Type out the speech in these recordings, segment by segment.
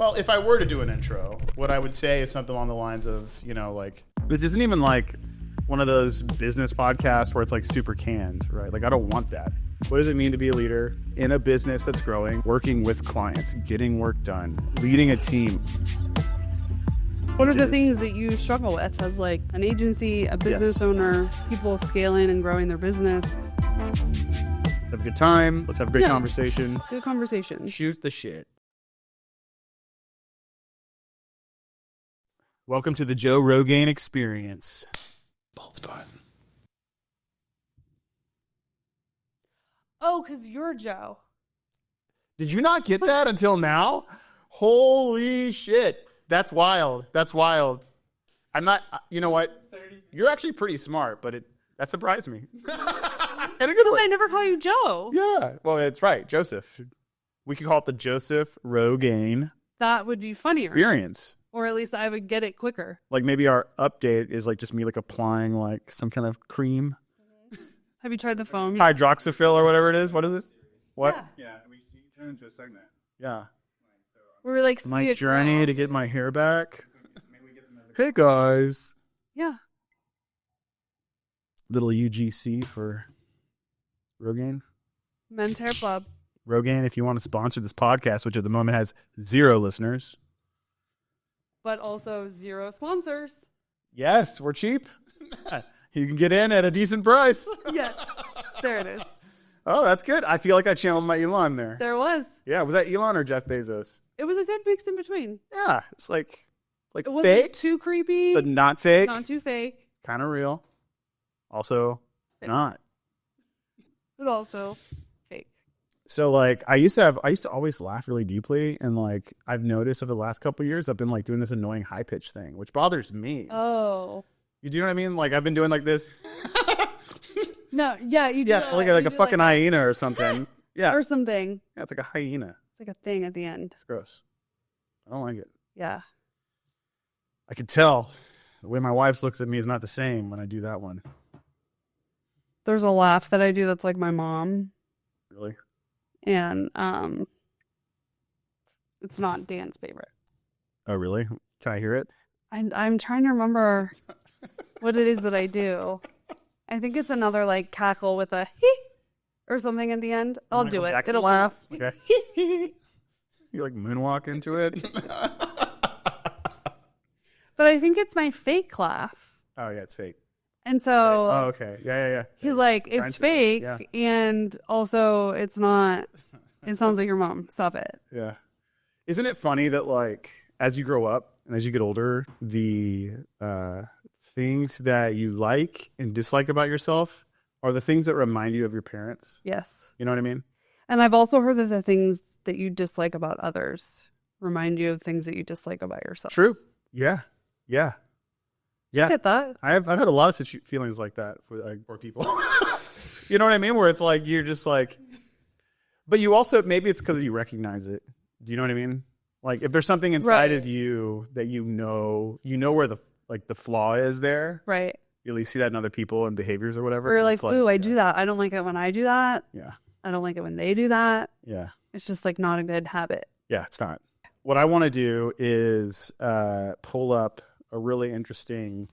Well, if I were to do an intro, what I would say is something along the lines of, like, this isn't even like one of those business podcasts where it's like super canned, right? Like, I don't want that. What does it mean to be a leader in a business that's growing, working with clients, getting work done, leading a team? What are the things that you struggle with as like an agency, a business owner, people scaling and growing their business? Let's have a good time. Let's have a great conversation. Good conversation. Shoot the shit. Welcome to the Joe Rogain experience. Bald spot. Oh, because you're Joe. Did you not get that until now? Holy shit. That's wild. That's wild. I'm not, you know what? You're actually pretty smart, but that surprised me. In a good way. I never call you Joe. Yeah. Well, it's right. Joseph. We could call it the Joseph Rogain That would be funnier. experience. Or at least I would get it quicker. Like maybe our update is like just me like applying like some kind of cream. Have you tried the foam? Hydroxyphil or whatever it is. What is this? What? Yeah. We turn into a segment. Yeah. We're like, My see it journey grow. to get my hair back. Hey guys. Yeah. Little UGC for Rogain. Men's Hair Club. Rogain, if you want to sponsor this podcast, which at the moment has 0 listeners. But also 0 sponsors. Yes, we're cheap. You can get in at a decent price. Yes. There it is. Oh, that's good. I feel like I channeled my Elon there. There was. Yeah, was that Elon or Jeff Bezos? It was a good mix in between. Yeah, it's like It wasn't fake, too creepy. but not fake. Not too fake. Kind of real. Also, not. But also fake. So like I used to always laugh really deeply, and like I've noticed over the last couple of years I've been like doing this annoying high pitch thing, which bothers me. Oh. You do know what I mean? Like I've been doing like this. No, yeah, you do. Yeah, like a fucking hyena or something. Yeah. Or something. Yeah, it's like a hyena. It's like a thing at the end. It's gross. I don't like it. Yeah. I can tell the way my wife looks at me is not the same when I do that one. There's a laugh that I do that's like my mom. Really? And it's not Dan's favorite. Oh, really? Can I hear it? I'm trying to remember what it is that I do. I think it's another like cackle with a hee or something at the end. I'll Michael do it. Jackson It'll laugh. Okay. You like moonwalk into it. But I think it's my fake laugh. Oh yeah, it's fake. And so Oh okay. Yeah. he's like, it's fake, Yeah. and also it's not. It sounds like your mom. Stop it. Yeah. Isn't it funny that like as you grow up and as you get older, the things that you like and dislike about yourself are the things that remind you of your parents? Yes. You know what I mean? And I've also heard that the things that you dislike about others remind you of things that you dislike about yourself. True. Yeah. I get that. I've had a lot of feelings like that for people. You know what I mean? Where it's like you're just like, but you also maybe it's because you recognize it. Do you know what I mean? Like if there's something inside of you that you know where the flaw is there. Right. You at least see that in other people and behaviors or whatever. Or like, It's ooh, I do that. I don't like it when I do that. Yeah. I don't like it when they do that. Yeah. It's just like not a good habit. Yeah. It's not. What I want to do is pull up a really interesting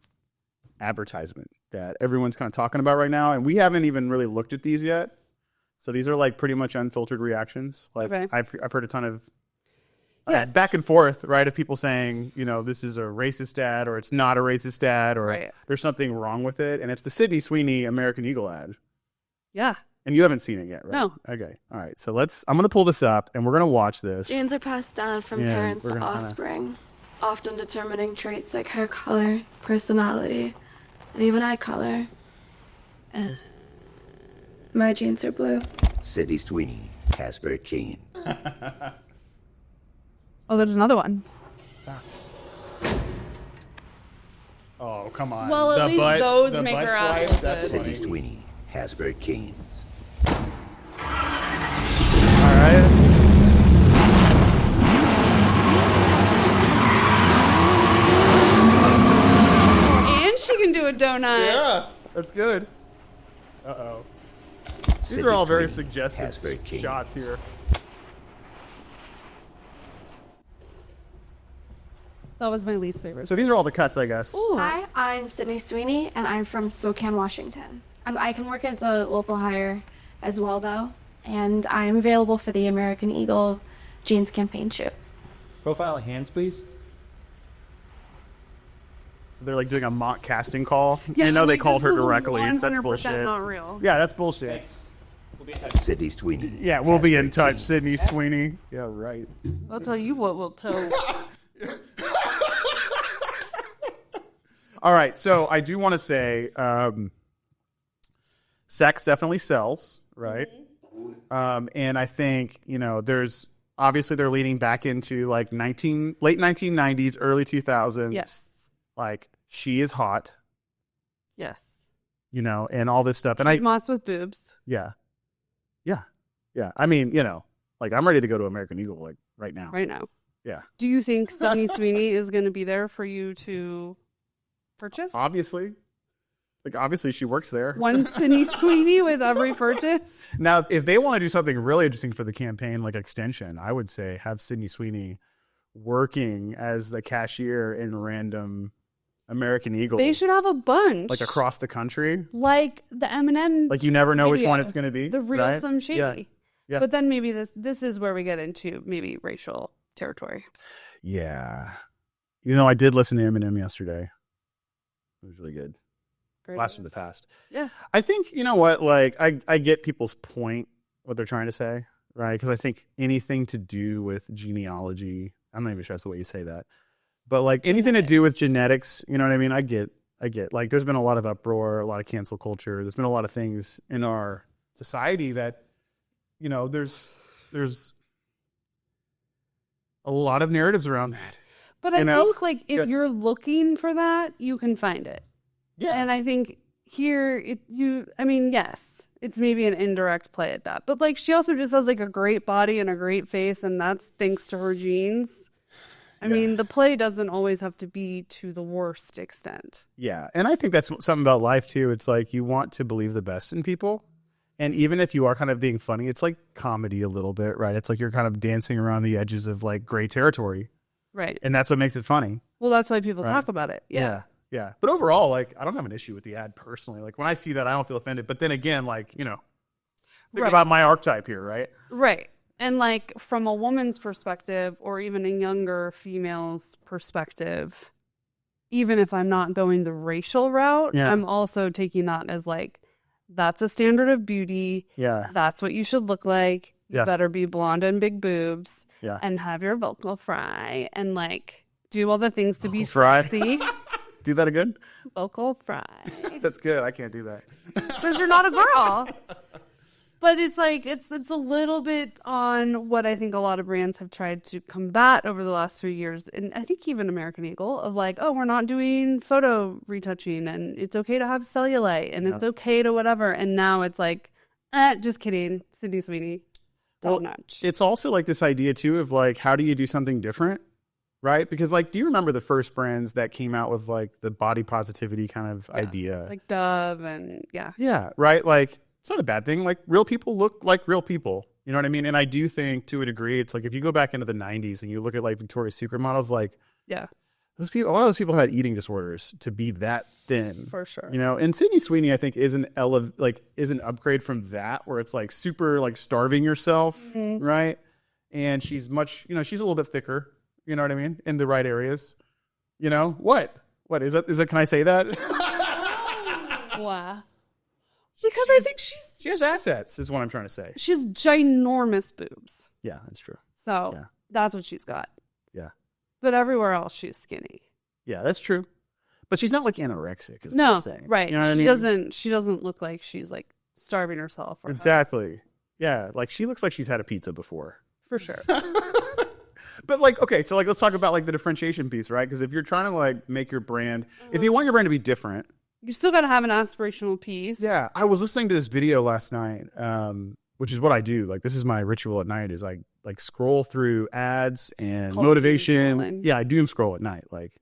advertisement that everyone's kind of talking about right now, and we haven't even really looked at these yet. So these are like pretty much unfiltered reactions. Like Okay. I've heard a ton of Yes. back and forth, right, of people saying, this is a racist ad or it's not a racist ad or Right. there's something wrong with it, and it's the Sydney Sweeney American Eagle ad. Yeah. And you haven't seen it yet, right? No. Okay. All right. So I'm going to pull this up and we're going to watch this. Genes are passed down from Yeah, parents we're to gonna kinda- offspring, often determining traits like hair color, personality, and even eye color. My genes are blue. Sydney Sweeney has her genes. Oh, there's another one. Oh, come on. Well, at least those make her ass look That's good. Sydney funny. Sweeney has her genes. All right. And she can do a donut. Yeah, that's good. Uh-oh. These Sydney are all very Sweeney has her suggestive genes. shots here. That was my least favorite. So these are all the cuts, I guess. Ooh. Hi, I'm Sydney Sweeney, and I'm from Spokane, Washington. I can work as a local hire as well, though, and I'm available for the American Eagle jeans campaign shoot. Profile hands, please. So they're like doing a mock casting call. Yeah, you know, they like, called this her is directly. That's 100% bullshit. not real. Yeah, that's bullshit. Thanks. We'll be in touch. Sydney Sweeney. Yeah, we'll be in Hasbro touch, Jeans. Sydney Sweeney. Yeah, right. I'll tell you what we'll tell. All right, so I do want to say sex definitely sells, right? And I think, you know, there's obviously they're leading back into like late 1990s, early 2000s. Yes. Like she is hot, Yes. you know, and all this stuff. And Moss with boobs. yeah. I mean, you know, like I'm ready to go to American Eagle like right now. Right now. Yeah. Do you think Sydney Sweeney is going to be there for you to purchase? Obviously. Like obviously she works there. One Sydney Sweeney with every purchase? Now, if they want to do something really interesting for the campaign, like extension, I would say have Sydney Sweeney working as the cashier in random American Eagles. They should have a bunch. like across the country. Like the Eminem. Like you never know which video. one it's going to be. The real right? Slim Shady. Yeah. Yeah. But then maybe this is where we get into maybe racial territory. Yeah. You know, I did listen to Eminem yesterday. It was really good. Great Blast from the news. past. Yeah. I think, you know what, like I get people's point, what they're trying to say, right? Because I think anything to do with genealogy, I'm not even sure that's the way you say that, but like anything to do with genetics, you know what I mean? I get, like there's been a lot of uproar, a lot of cancel culture. There's been a lot of things in our society that, you know, there's a lot of narratives around that. But I You know? think like if Yeah. you're looking for that, you can find it. Yeah. And I think here yes, it's maybe an indirect play at that. But like she also just has like a great body and a great face, and that's thanks to her genes. I mean, the play doesn't always have to be to the worst extent. Yeah. And I think that's something about life too. It's like you want to believe the best in people. And even if you are kind of being funny, it's like comedy a little bit, right? It's like you're kind of dancing around the edges of like gray territory. Right. And that's what makes it funny. Well, that's why people Right. talk about it. Yeah. Yeah. But overall, like, I don't have an issue with the ad personally. Like, when I see that, I don't feel offended. But then again, like, you know, think Right. about my archetype here, right? Right. And like from a woman's perspective or even a younger female's perspective, even if I'm not going the racial route, Yeah. I'm also taking that as like, that's a standard of beauty. Yeah. That's what you should look like. You Yeah. better be blonde and big boobs Yeah. and have your vocal fry and like do all the things to be Vocal fry? sexy. Do that again? Vocal fry. That's good. I can't do that. Because you're not a girl. But it's like it's a little bit on what I think a lot of brands have tried to combat over the last few years, and I think even American Eagle, of like, oh, we're not doing photo retouching, and it's okay to have cellulite, and it's okay to whatever. And now it's like, just kidding, Sydney Sweeney, top notch. It's also like this idea, too, of like, how do you do something different? Right? Because, like, do you remember the first brands that came out with like the body positivity kind of idea? Like Dove and yeah. Yeah, right. Like, it's not a bad thing. Like, real people look like real people. You know what I mean? And I do think, to a degree, it's like if you go back into the 90s and you look at like Victoria's Secret models, like, Yeah, those people, a lot of those people had eating disorders to be that thin. for sure. You know, and Sydney Sweeney, I think, is an upgrade from that, where it's like super like starving yourself, right? And she's much, you know, she's a little bit thicker. You know what I mean? In the right areas. You know what? What is that? Is it? Can I say that? Wow. Because I think She has assets, is what I'm trying to say. she has ginormous boobs. Yeah, that's true. So Yeah. that's what she's got. Yeah, But everywhere else, she's skinny. yeah, that's true. But she's not like anorexic. Is what No, I'm saying. right. You know what I she mean? doesn't. She doesn't look like she's like starving herself. Or Exactly. Yeah, like she looks like she's had a pizza before. for sure. But like, okay, so like, let's talk about like the differentiation piece, right? Because if you're trying to like make your brand, if you want your brand to be different, You still got to have an aspirational piece. yeah. I was listening to this video last night, which is what I do. Like, this is my ritual at night. Is I like scroll through ads and Cult motivation. scrolling. Yeah, I doom scroll at night. Like,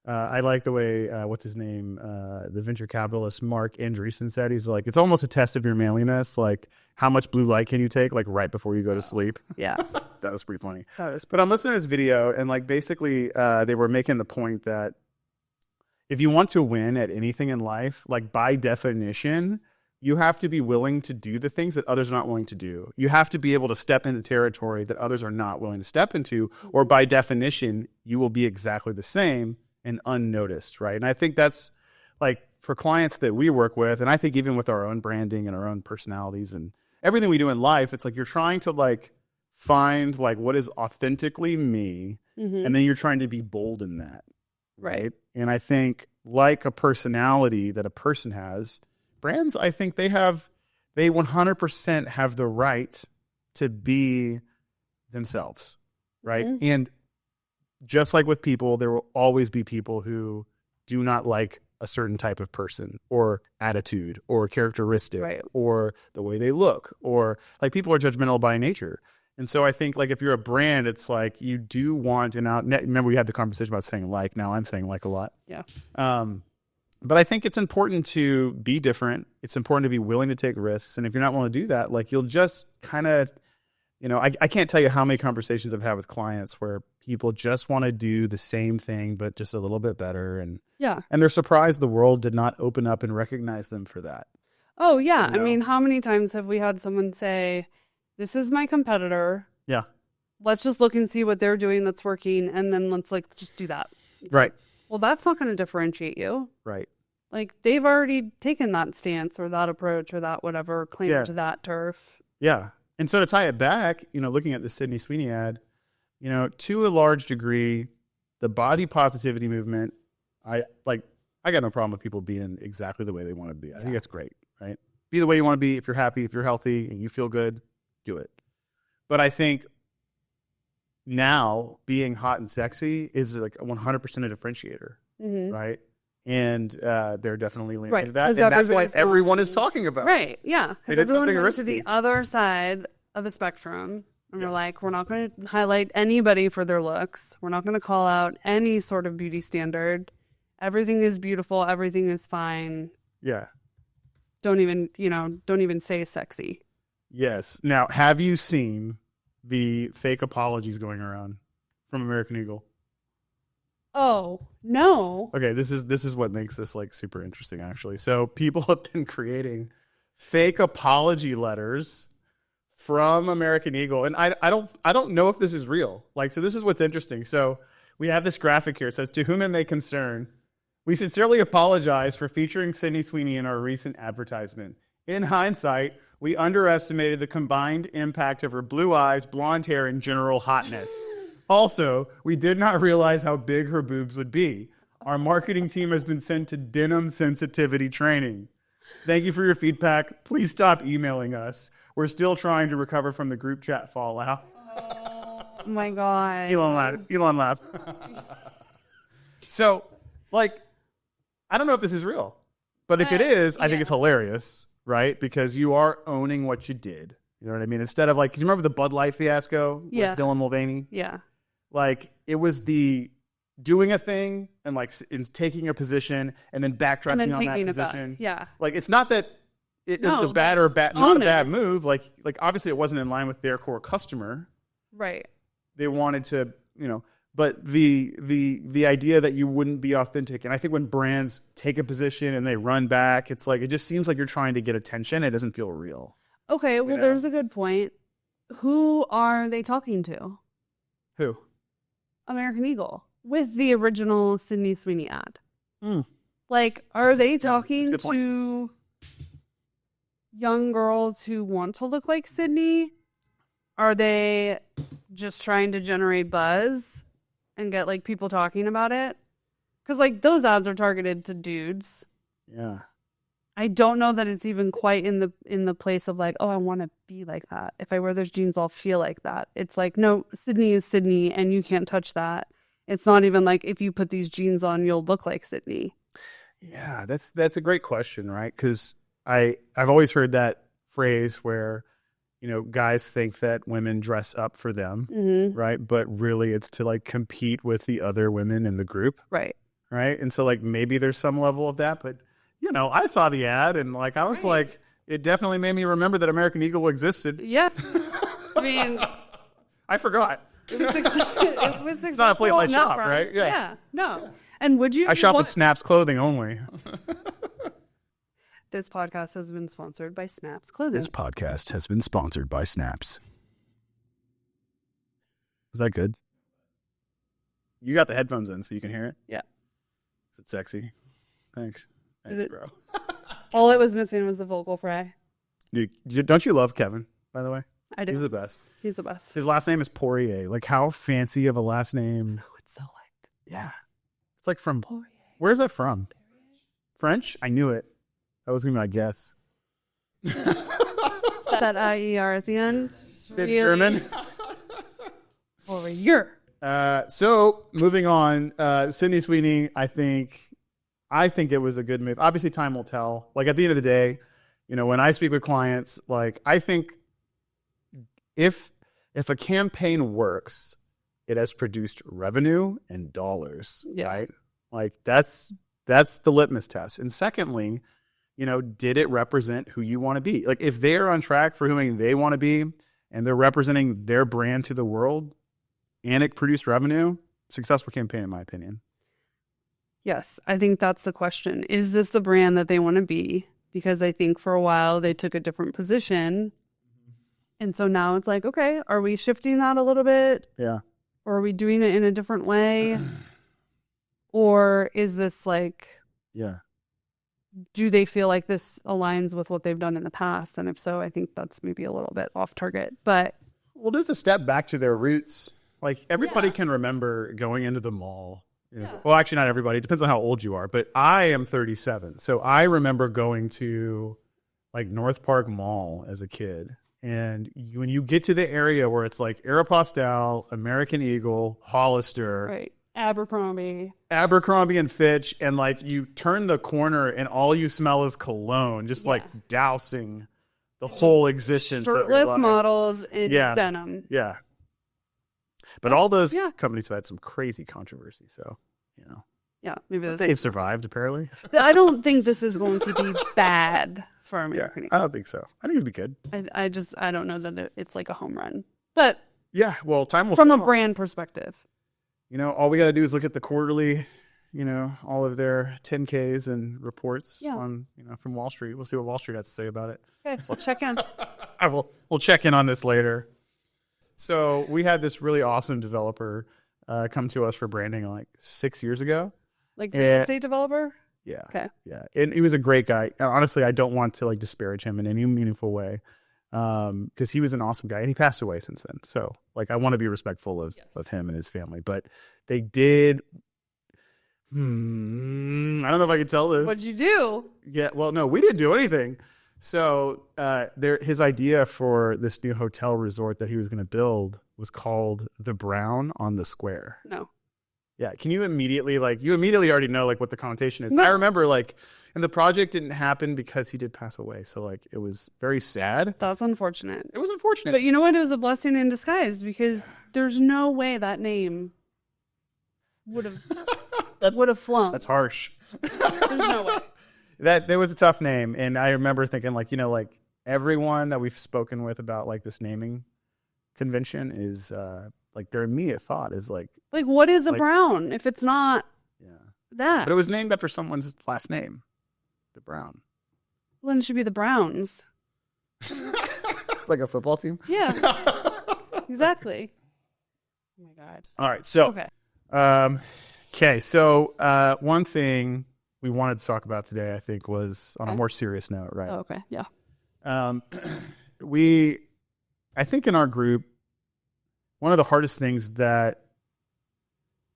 I like the way what's his name, the venture capitalist Mark Andreessen said. He's like, it's almost a test of your manliness. Like, how much blue light can you take? Like right before you go to sleep. Yeah. That was pretty funny. But I'm listening to this video, and like basically they were making the point that if you want to win at anything in life, like by definition, you have to be willing to do the things that others are not willing to do. You have to be able to step into territory that others are not willing to step into, or by definition, you will be exactly the same and unnoticed, right? And I think that's like for clients that we work with, and I think even with our own branding and our own personalities and everything we do in life, it's like you're trying to like find like what is authentically me, and then you're trying to be bold in that, right? And I think like a personality that a person has, brands, I think they 100% have the right to be themselves, right? And just like with people, there will always be people who do not like a certain type of person or attitude or characteristic or the way they look, or like people are judgmental by nature. And so I think like if you're a brand, it's like you do want to now, remember we had the conversation about saying like, now I'm saying like a lot. Yeah. But I think it's important to be different. It's important to be willing to take risks. And if you're not willing to do that, like you'll just kind of, I can't tell you how many conversations I've had with clients where people just want to do the same thing, but just a little bit better. And they're surprised the world did not open up and recognize them for that. Oh, yeah. I mean, how many times have we had someone say, this is my competitor. Yeah. Let's just look and see what they're doing that's working. And then let's like just do that. It's right. Like, well, that's not going to differentiate you. Right. Like they've already taken that stance or that approach or that whatever, claimed to that turf. Yeah. And so to tie it back, looking at the Sydney Sweeney ad, to a large degree, the body positivity movement, I got no problem with people being exactly the way they want to be. I think that's great, right? Be the way you want to be. If you're happy, if you're healthy and you feel good, do it. But I think now being hot and sexy is like 100% a differentiator, right? And they're definitely leaning into that. And that's why everyone is talking about it. Right, yeah. Because everyone went to the other side of the spectrum. And we're like, we're not going to highlight anybody for their looks. We're not going to call out any sort of beauty standard. Everything is beautiful. Everything is fine. Yeah. Don't even say sexy. Yes. Now, have you seen the fake apologies going around from American Eagle? Oh, no. Okay, this is what makes this like super interesting actually. So people have been creating fake apology letters from American Eagle, and I don't know if this is real. Like, so this is what's interesting. So we have this graphic here. It says, "To whom it may concern, we sincerely apologize for featuring Sydney Sweeney in our recent advertisement. In hindsight, we underestimated the combined impact of her blue eyes, blonde hair, and general hotness. Also, we did not realize how big her boobs would be. Our marketing team has been sent to denim sensitivity training. Thank you for your feedback. Please stop emailing us. We're still trying to recover from the group chat fallout." Oh my God. Elon laughed. So, like, I don't know if this is real, but if it is, I think it's hilarious, right? Because you are owning what you did. You know what I mean? Instead of like, 'cause you remember the Bud Light fiasco with Dylan Mulvaney? Yeah. Like, it was the doing a thing and like in taking a position and then backtracking on that position. Yeah. Like, it's not that it was a bad or not a bad move. Like obviously it wasn't in line with their core customer. Right. They wanted to, but the idea that you wouldn't be authentic. And I think when brands take a position and they run back, it's like, it just seems like you're trying to get attention. It doesn't feel real. Okay. Well, there's a good point. Who are they talking to? Who? American Eagle with the original Sydney Sweeney ad. Like, are they talking to young girls who want to look like Sydney? Are they just trying to generate buzz and get like people talking about it? Because like those ads are targeted to dudes. Yeah. I don't know that it's even quite in the place of like, oh, I want to be like that. If I wear those jeans, I'll feel like that. It's like, no, Sydney is Sydney and you can't touch that. It's not even like if you put these jeans on, you'll look like Sydney. Yeah, that's a great question, right? Because I've always heard that phrase where, guys think that women dress up for them, right? But really it's to like compete with the other women in the group. Right. Right. And so like maybe there's some level of that, but I saw the ad and like I was like, it definitely made me remember that American Eagle existed. Yeah. I mean, I forgot. It was it was It's not a place I successful enough, shop, right? Yeah. No. And would you? I shop at Snap's Clothing only. This podcast has been sponsored by Snaps Clothing. This podcast has been sponsored by Snaps. Was that good? You got the headphones in so you can hear it? Yeah. Is it sexy? Thanks. Is Thanks, it- bro. All it was missing was the vocal fry. Dude, don't you love Kevin, by the way? I do. He's the best. He's the best. His last name is Poirier. Like, how fancy of a last name. Oh, it's so like Yeah. It's like from, Poirier. where's that from? French? I knew it. That was going to be my guess. That IER at the end. It's German. Poirier. So moving on, Sydney Sweeney, I think it was a good move. Obviously, time will tell. Like at the end of the day, you know, when I speak with clients, like I think if a campaign works, it has produced revenue and dollars, Yeah. right? Like that's the litmus test. And secondly, you know, did it represent who you want to be? Like if they're on track for who they want to be and they're representing their brand to the world and it produced revenue, successful campaign in my opinion. Yes, I think that's the question. Is this the brand that they want to be? Because I think for a while they took a different position. And so now it's like, okay, are we shifting that a little bit? Yeah. Or are we doing it in a different way? Or is this like, Yeah. do they feel like this aligns with what they've done in the past? And if so, I think that's maybe a little bit off target. But Well, just a step back to their roots. Like everybody Yeah. can remember going into the mall. You know, Yeah. Well, actually, not everybody. It depends on how old you are. But I am 37, so I remember going to like North Park Mall as a kid. And when you get to the area where it's like Aeropostale, American Eagle, Hollister, right, Abercrombie. Abercrombie and Fitch, and like you turn the corner and all you smell is cologne, just like dousing the whole existence of your Shirtless life. models in Yeah. denim. Yeah. But all those Yeah. companies have had some crazy controversy. So, you know, Yeah, maybe that's. they've survived, apparently. I don't think this is going to be bad for Yeah, American I don't think so. I think it'd be good. I don't know that it's like a home run. But Yeah, well, time will from a tell. brand perspective. You know, all we got to do is look at the quarterly, you know, all of their 10Ks and reports Yeah. on, you know, from Wall Street. We'll see what Wall Street has to say about it. Okay, we'll check in. We'll check in on this later. So we had this really awesome developer come to us for branding like 6 years ago. Like Yeah. real estate developer? Yeah. Okay. Yeah. And he was a great guy. And honestly, I don't want to like disparage him in any meaningful way. Because he was an awesome guy and he passed away since then. So like I want to be respectful of him and his family. But they did I don't know if I could tell this. What'd you do? Yeah, well, no, we didn't do anything. So his idea for this new hotel resort that he was going to build was called the Brown on the Square. No. Yeah, can you immediately already know like what the connotation is? No. I remember like, and the project didn't happen because he did pass away. So like it was very sad. That's unfortunate. It was unfortunate. But you know what? It was a blessing in disguise because there's no way that name would have flown. That's harsh. There's no way. That was a tough name, and I remember thinking like, you know, like everyone that we've spoken with about like this naming convention is like their immediate thought is like, Like, what is a Like- brown if it's not yeah. that? But it was named after someone's last name, the Brown. Well, then it should be the Browns. Like a football team? Yeah. Exactly. Oh my God. All right. So, Okay. So one thing we wanted to talk about today, I think, was on a Okay. more serious note, right? Oh, okay. Yeah. I think in our group, one of the hardest things that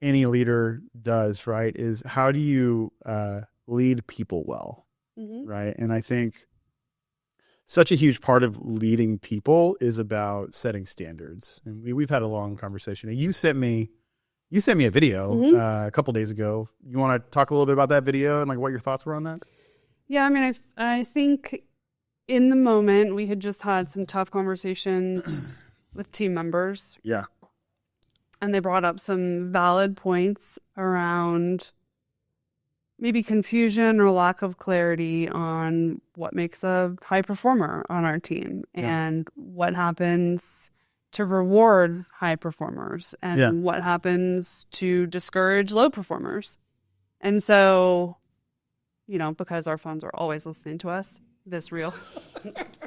any leader does, right, is how do you lead people well, Mm-hmm. right? And I think such a huge part of leading people is about setting standards. And we've had a long conversation. And you sent me a video Mhm. a couple days ago. You want to talk a little bit about that video and like what your thoughts were on that? Yeah. I mean, I think in the moment we had just had some tough conversations with team members. Yeah. And they brought up some valid points around maybe confusion or lack of clarity on what makes a high performer on our team Yeah. and what happens to reward high performers and what happens to discourage low performers. And so, because our funds are always listening to us, this reel,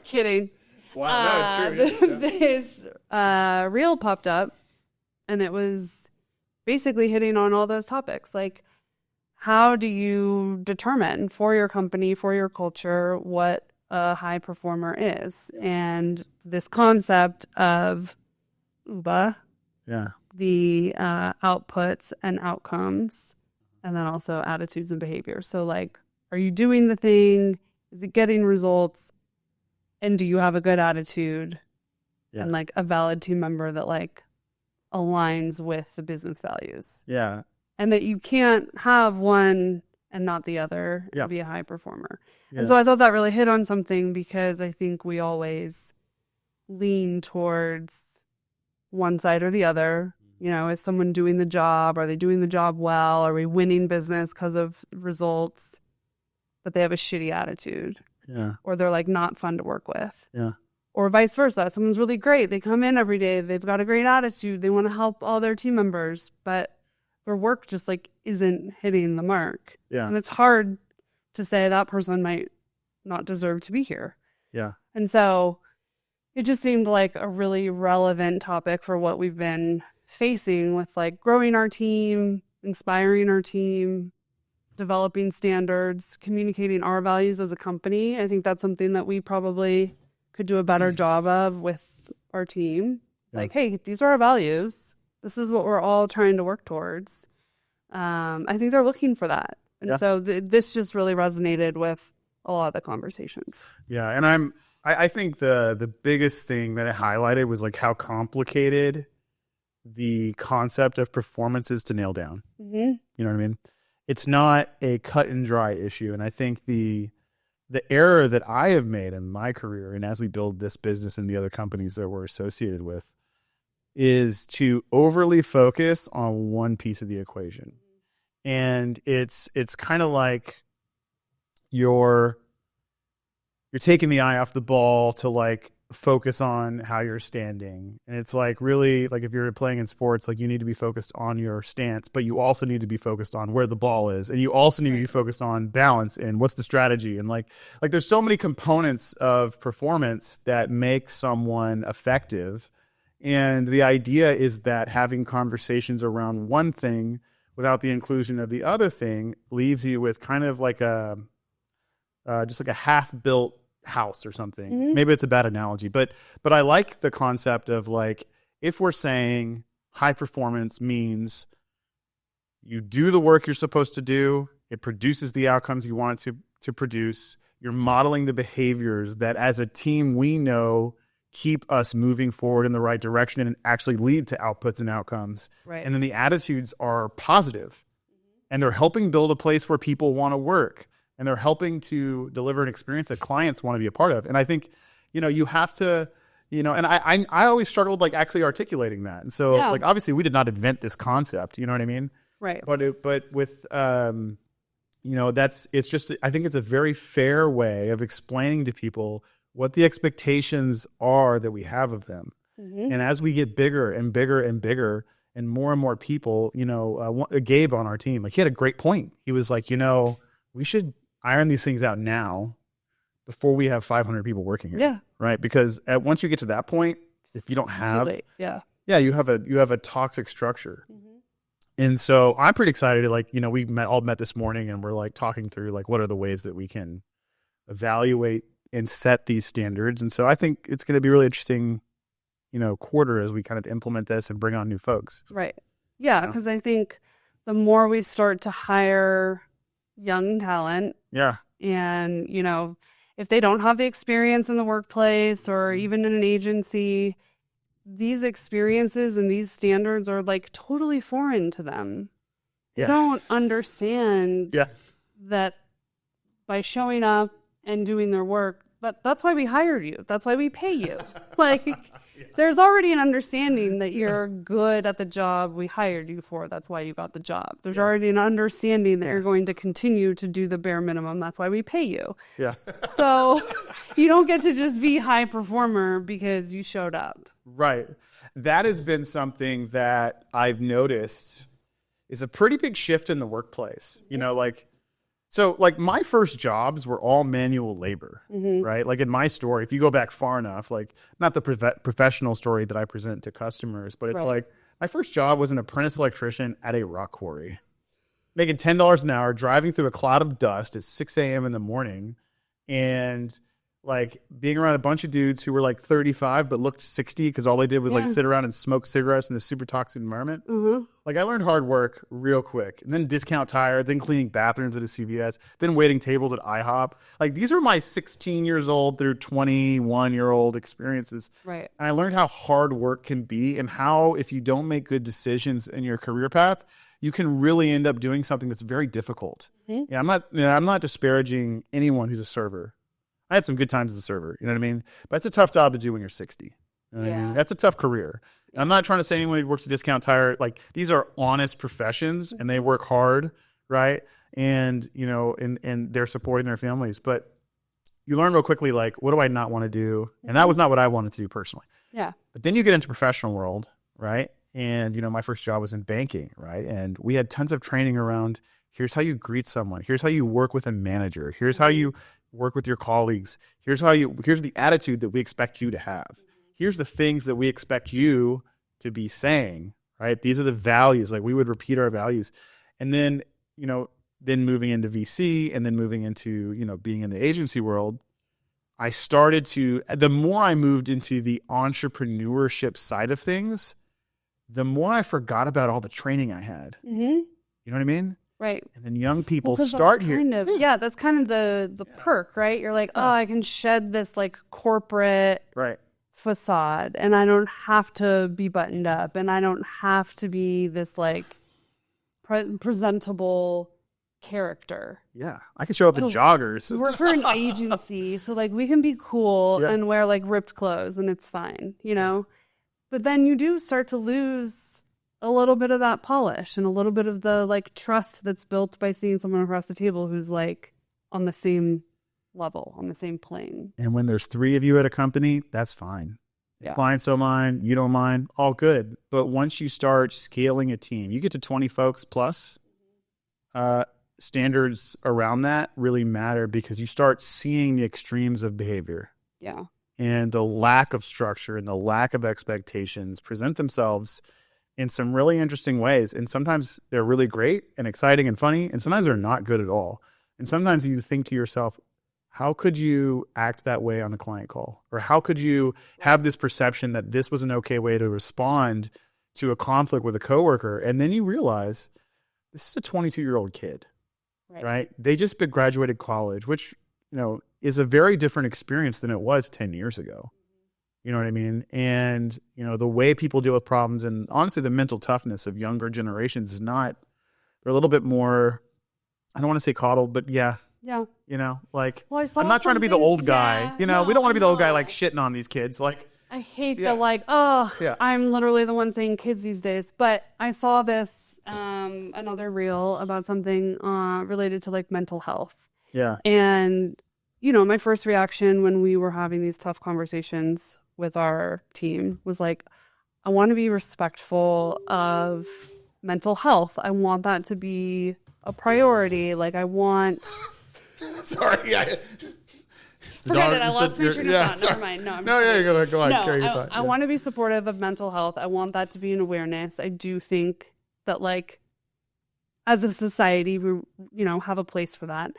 kidding. Wow, no, it's true. This reel popped up, and it was basically hitting on all those topics. Like, how do you determine for your company, for your culture, what a high performer is? And this concept of UBA, the outputs and outcomes, and then also attitudes and behavior. So, like, are you doing the thing? Is it getting results? And do you have a good attitude and, like, a valid team member that, like, aligns with the business values? Yeah. And that you can't have one and not the other and be a high performer. Yeah. And so I thought that really hit on something, because I think we always lean towards one side or the other. Is someone doing the job? Are they doing the job well? Are we winning business because of results? But they have a shitty attitude. Yeah. Or they're, like, not fun to work with. Yeah. Or vice versa. Someone's really great. They come in every day. They've got a great attitude. They want to help all their team members. But their work just, like, isn't hitting the mark. Yeah. And it's hard to say that person might not deserve to be here. Yeah. And so it just seemed like a really relevant topic for what we've been facing with, like, growing our team, inspiring our team, developing standards, communicating our values as a company. I think that's something that we probably could do a better job of with our team. Yeah. Like, hey, these are our values. This is what we're all trying to work towards. I think they're looking for that. And so this just really resonated with a lot of the conversations. Yeah. And I think the biggest thing that it highlighted was, like, how complicated the concept of performance is to nail down. Mm-hmm. You know what I mean? It's not a cut and dry issue. And I think the error that I have made in my career, and as we build this business and the other companies that we're associated with, is to overly focus on one piece of the equation. And it's kind of like you're taking the eye off the ball to, like, focus on how you're standing. And it's like, really, like, if you're playing in sports, like, you need to be focused on your stance, but you also need to be focused on where the ball is, and you also need to be focused on balance and what's the strategy. And like there's so many components of performance that make someone effective. And the idea is that having conversations around one thing without the inclusion of the other thing leaves you with kind of like just like a half-built house or something. Mm-hmm. Maybe it's a bad analogy, but I like the concept of, like, if we're saying high performance means you do the work you're supposed to do, it produces the outcomes you want it to produce, you're modeling the behaviors that as a team we know keep us moving forward in the right direction and actually lead to outputs and outcomes. Right. And then the attitudes are positive, and they're helping build a place where people want to work, and they're helping to deliver an experience that clients want to be a part of. And I think, you have to, and I always struggled, like, actually articulating that. And so, like, obviously we did not invent this concept, you know what I mean? Right. But with, it's just, I think it's a very fair way of explaining to people what the expectations are that we have of them. Mm-hmm. And as we get bigger and bigger and bigger and more people, Gabe on our team, like, he had a great point. He was like, we should iron these things out now before we have 500 people working here. Yeah. Right. Because once you get to that point, if you don't have, you have a toxic structure. Mm-hmm. And so I'm pretty excited. Like, we all met this morning, and we're, like, talking through, like, what are the ways that we can evaluate and set these standards. And so I think it's going to be really interesting, quarter as we kind of implement this and bring on new folks. Right. Yeah. Because I think the more we start to hire young talent. Yeah. And, if they don't have the experience in the workplace or even in an agency, these experiences and these standards are, like, totally foreign to them. Yeah. They don't understand that by showing up and doing their work, but that's why we hired you. That's why we pay you. Like, there's already an understanding that you're good at the job we hired you for. That's why you got the job. There's already an understanding that you're going to continue to do the bare minimum. That's why we pay you. Yeah. So you don't get to just be high performer because you showed up. Right. That has been something that I've noticed is a pretty big shift in the workplace. You know, like, so like my first jobs were all manual labor, right? Like in my story, if you go back far enough, like not the professional story that I present to customers, but it's like my first job was an apprentice electrician at a rock quarry, making $10 an hour, driving through a cloud of dust at 6 a.m. in the morning, and like being around a bunch of dudes who were like 35 but looked 60 because all they did was like sit around and smoke cigarettes in this super toxic environment. Like I learned hard work real quick, and then discount tire, then cleaning bathrooms at a CVS, then waiting tables at IHOP. Like these are my 16 years old through 21-year-old experiences. Right. And I learned how hard work can be, and how if you don't make good decisions in your career path, you can really end up doing something that's very difficult. Yeah, I'm not disparaging anyone who's a server. I had some good times as a server, you know what I mean? But it's a tough job to do when you're 60. You know what I mean? That's a tough career. I'm not trying to say anyone who works at discount tire, like these are honest professions and they work hard, right? And, you know, and they're supporting their families. But you learn real quickly, like, what do I not want to do? And that was not what I wanted to do personally. Yeah. But then you get into professional world, right? And, you know, my first job was in banking, right? And we had tons of training around, here's how you greet someone. Here's how you work with a manager. Here's how you work with your colleagues. Here's the attitude that we expect you to have. Here's the things that we expect you to be saying, right? These are the values. Like we would repeat our values. And then, you know, then moving into VC and then moving into, you know, being in the agency world, I started to, the more I moved into the entrepreneurship side of things, the more I forgot about all the training I had. You know what I mean? Right. And then young people Well, start here. That's kind of the perk, right? You're like, oh, I can shed this like corporate facade, and I don't have to be buttoned up, and I don't have to be this like presentable character. Yeah. I could show up in joggers. We work for an agency, so like we can be cool and wear like ripped clothes and it's fine, you know? But then you do start to lose a little bit of that polish and a little bit of the like trust that's built by seeing someone across the table who's like on the same level, on the same plane. And when there's 3 of you at a company, that's fine. Yeah. Clients don't mind, you don't mind, all good. But once you start scaling a team, you get to 20 folks plus, standards around that really matter because you start seeing the extremes of behavior. Yeah. And the lack of structure and the lack of expectations present themselves in some really interesting ways. And sometimes they're really great and exciting and funny, and sometimes they're not good at all. And sometimes you think to yourself, how could you act that way on a client call? Or how could you have this perception that this was an okay way to respond to a conflict with a coworker? And then you realize this is a 22-year-old kid, right? They just graduated college, which, you know, is a very different experience than it was 10 years ago. You know what I mean? And, you know, the way people deal with problems and honestly, the mental toughness of younger generations is not, they're a little bit more, I don't want to say coddled, but yeah. You know, like, I'm not trying to be the old guy. You know, we don't want to be the old guy like shitting on these kids. Like, I hate the like, I'm literally the one saying kids these days. But I saw this, another reel about something related to like mental health. Yeah. And, you know, my first reaction when we were having these tough conversations with our team was like, I want to be respectful of mental health. I want that to be a priority. Like I want... Sorry. Forget it. I lost my train of thought. Never mind. No, go on. No, I want to be supportive of mental health. I want that to be an awareness. I do think that like as a society, we, you know, have a place for that.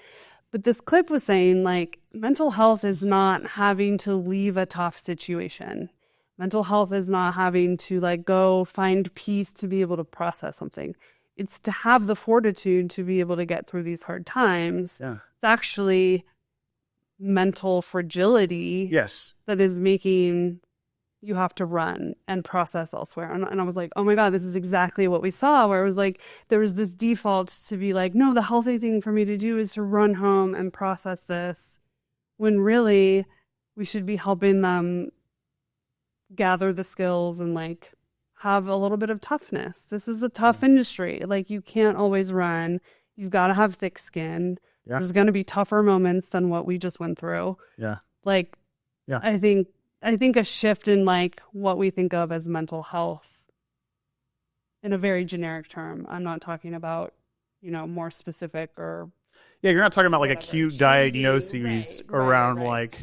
But this clip was saying, like, mental health is not having to leave a tough situation. Mental health is not having to, like, go find peace to be able to process something. It's to have the fortitude to be able to get through these hard times. Yeah. It's actually mental fragility that is making you have to run and process elsewhere. And I was like, oh my God, this is exactly what we saw, where it was like, there was this default to be like, no, the healthy thing for me to do is to run home and process this, when really we should be helping them gather the skills and like have a little bit of toughness. This is a tough industry. Like you can't always run. You've got to have thick skin. Yeah. There's going to be tougher moments than what we just went through. Yeah. Like, yeah. I think I think a shift in like what we think of as mental health in a very generic term. I'm not talking about, more specific or. Yeah, you're not talking about like Whatever. acute Treating, diagnoses right, around right.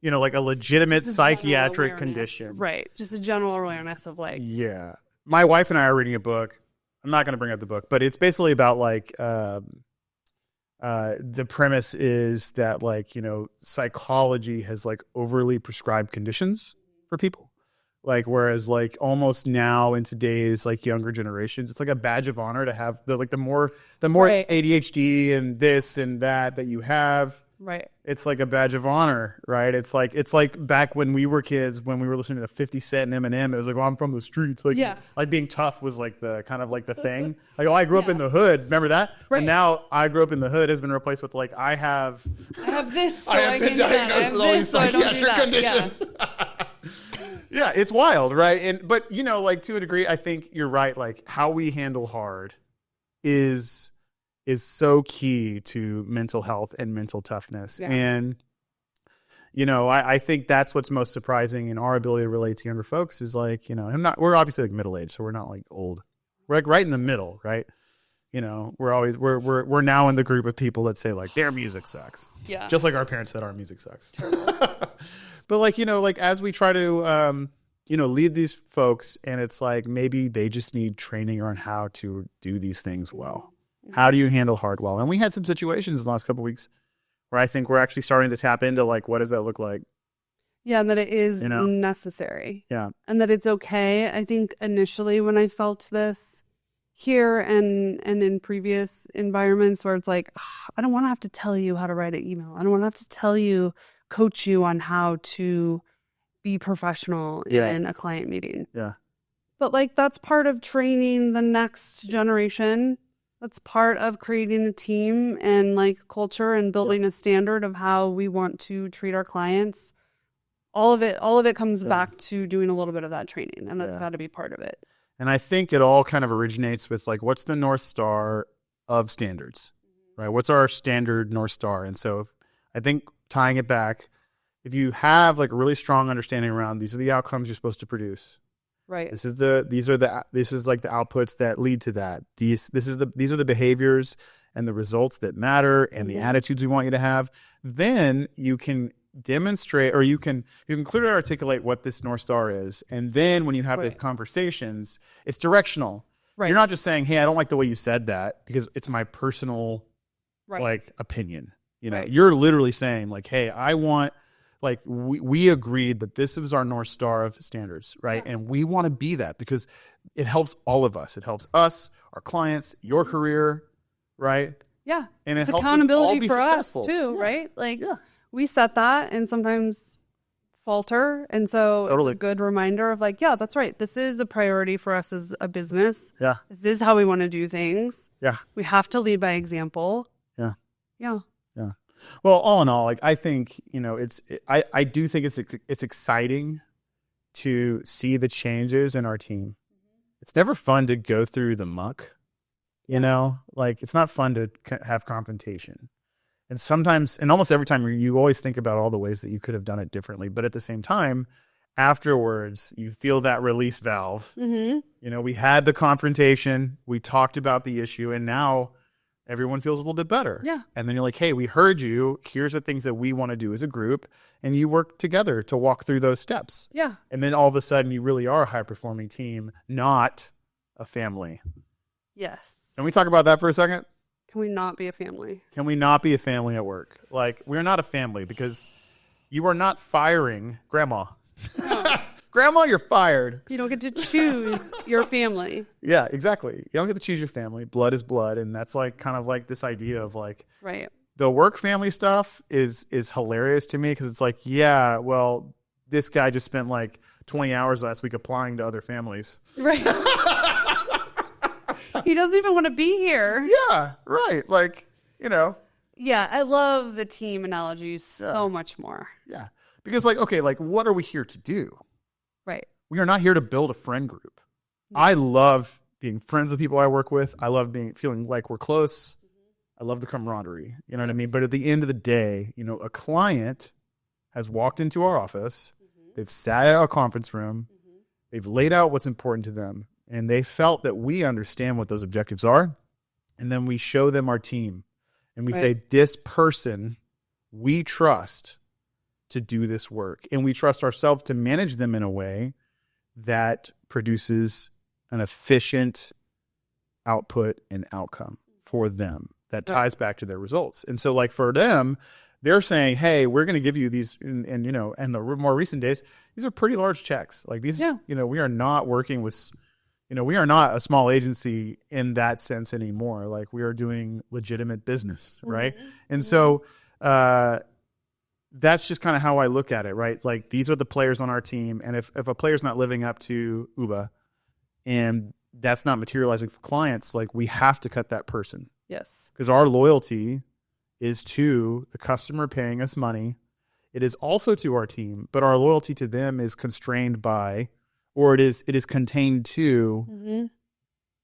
like a legitimate Just a general psychiatric awareness. condition. Right. Just a general awareness of like. Yeah. My wife and I are reading a book. I'm not going to bring up the book, but it's basically about like the premise is that like, psychology has like overly prescribed conditions for people. Like, whereas like almost now in today's like younger generations, it's like a badge of honor to have the more Right. ADHD and this and that you have. Right. It's like a badge of honor, right? It's like back when we were kids, when we were listening to 50 Cent and Eminem, it was like, well, I'm from the streets. Like, Yeah. like being tough was like the kind of like the thing. Like, oh, I grew up in the hood. Remember that? Right. And now I grew up in the hood has been replaced with like, I have this, so I have been diagnosed with all these psychiatric conditions. Yeah, it's wild, right? But like to a degree, I think you're right. Like how we handle hard is so key to mental health and mental toughness. Yeah. And I think that's what's most surprising in our ability to relate to younger folks is like, we're obviously like middle aged, so we're not like old. We're like right in the middle, right? We're now in the group of people that say like their music sucks. Yeah. Just like our parents said our music sucks. But like, like as we try to, lead these folks and it's like, maybe they just need training on how to do these things well. How do you handle hard well? And we had some situations in the last couple of weeks where I think we're actually starting to tap into like, what does that look like? Yeah. And that it is necessary. Yeah. And that it's okay. I think initially when I felt this here and in previous environments where it's like, I don't want to have to tell you how to write an email. I don't want to have to coach you on how to be professional in a client meeting. Yeah. But like that's part of training the next generation. That's part of creating a team and like culture and building a standard of how we want to treat our clients. All of it comes back to doing a little bit of that training, and that's got to be part of it. And I think it all kind of originates with like, what's the North Star of standards, right? What's our standard North Star? And so I think tying it back, if you have like a really strong understanding around these are the outcomes you're supposed to produce. Right. This is like the outputs that lead to that. These are the behaviors and the results that matter and the attitudes we want you to have. Then you can demonstrate, or you can clearly articulate what this North Star is. And then when you have these conversations, it's directional. Right. You're not just saying, hey, I don't like the way you said that because it's my personal like opinion. You're literally saying like, hey, I want, like we agreed that this is our North Star of standards, right? Yeah. And we want to be that because it helps all of us. It helps us, our clients, your career, right? Yeah. And it's helps accountability us all be for successful. us too, right? Like we set that and sometimes falter. And so it's a good reminder of like, yeah, that's right. This is a priority for us as a business. Yeah. This is how we want to do things. Yeah. We have to lead by example. Yeah. Yeah. Yeah. Well, all in all, like I think, I do think it's exciting to see the changes in our team. It's never fun to go through the muck, like it's not fun to have confrontation. And sometimes, and almost every time you always think about all the ways that you could have done it differently. But at the same time, afterwards, you feel that release valve. Mm-hmm. We had the confrontation, we talked about the issue, and now everyone feels a little bit better. Yeah. And then you're like, hey, we heard you. Here's the things that we want to do as a group. And you work together to walk through those steps. Yeah. And then all of a sudden you really are a high performing team, not a family. Yes. Can we talk about that for a second? Can we not be a family? Can we not be a family at work? Like, we're not a family because you are not firing grandma. No. Grandma, you're fired. You don't get to choose your family. Yeah, exactly. You don't get to choose your family. Blood is blood. And that's like kind of like this idea of like, right. The work family stuff is hilarious to me because it's like, yeah, well, this guy just spent like 20 hours last week applying to other families. Right. He doesn't even want to be here. Yeah, right. Like, Yeah, I love the team analogy so much more. Yeah. Because like, okay, like what are we here to do? Right. We are not here to build a friend group. I love being friends with people I work with. I love feeling like we're close. I love the camaraderie. You know what I mean? But at the end of the day, a client has walked into our office They've sat at a conference room. They've laid out what's important to them. And they felt that we understand what those objectives are. And then we show them our team. And we say, this person we trust to do this work. And we trust ourselves to manage them in a way that produces an efficient output and outcome for them that ties back to their results. And so like for them, they're saying, hey, we're going to give you these, and you know, and the more recent days, these are pretty large checks. Like these, you know, we are not working with, you know, we are not a small agency in that sense anymore. Like we are doing legitimate business, right? And so that's just kind of how I look at it, right? Like these are the players on our team. And if a player's not living up to UBA and that's not materializing for clients, like we have to cut that person. Yes. Because our loyalty is to the customer paying us money. It is also to our team, but our loyalty to them is constrained by, or it is contained to,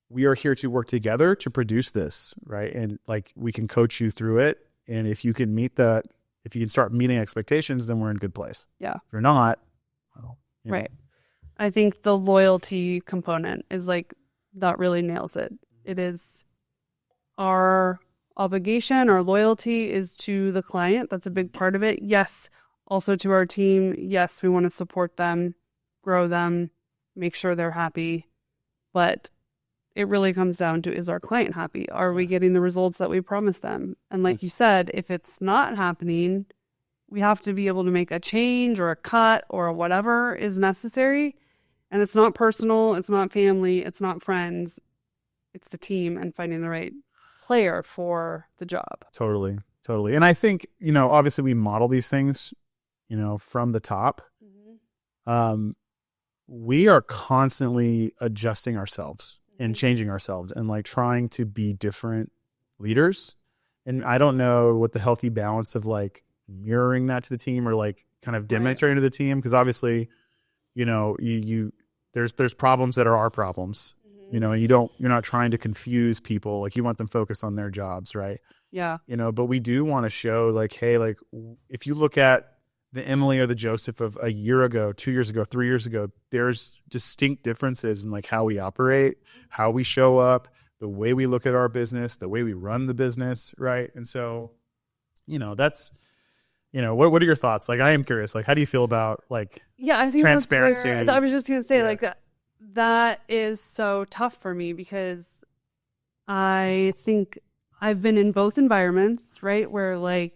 we are here to work together to produce this, right? And like we can coach you through it. And if you can meet that, if you can start meeting expectations, then we're in a good place. Yeah. If you're not, well, you know. Right. I think the loyalty component is like, that really nails it. It is our obligation, our loyalty is to the client. That's a big part of it. Yes, also to our team. Yes, we want to support them, grow them, make sure they're happy. But it really comes down to, is our client happy? Are we getting the results that we promised them? And like you said, if it's not happening, we have to be able to make a change or a cut or whatever is necessary. And it's not personal, it's not family, it's not friends. It's the team and finding the right player for the job. Totally. And I think, you know, obviously we model these things, you know, from the top. We are constantly adjusting ourselves and changing ourselves and like trying to be different leaders. And I don't know what the healthy balance of like mirroring that to the team or like kind of demonstrating to the team. Because obviously, you know, there's problems that are our problems, you know, and you're not trying to confuse people. Like you want them focused on their jobs. Right. Yeah. You know, but we do want to show like, hey, like if you look at the Emily or the Joseph of a year ago, 2 years ago, 3 years ago, there's distinct differences in like how we operate, how we show up, the way we look at our business, the way we run the business. Right. And so, you know, that's, you know, what are your thoughts? Like, I am curious, like, how do you feel about like, I think transparency? I was just going to say like that is so tough for me because I think I've been in both environments, right? Where like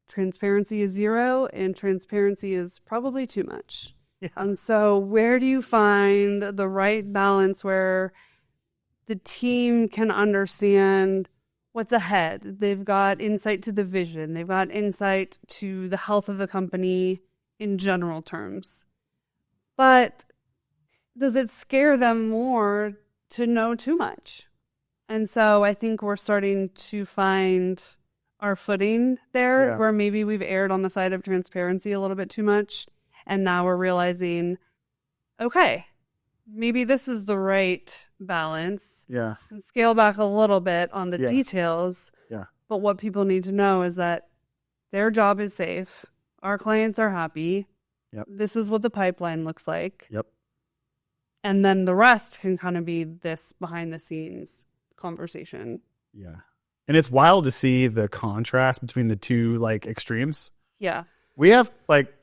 transparency is 0 and transparency is probably too much. Yeah. And so where do you find the right balance where the team can understand what's ahead? They've got insight to the vision. They've got insight to the health of the company in general terms. But does it scare them more to know too much? And so I think we're starting to find our footing there where maybe we've erred on the side of transparency a little bit too much. And now we're realizing, okay, maybe this is the right balance. Yeah. And scale back a little bit on the details. Yeah. But what people need to know is that their job is safe. Our clients are happy. Yep. This is what the pipeline looks like. Yep. And then the rest can kind of be this behind the scenes conversation. Yeah. And it's wild to see the contrast between the two like extremes. Yeah. We have like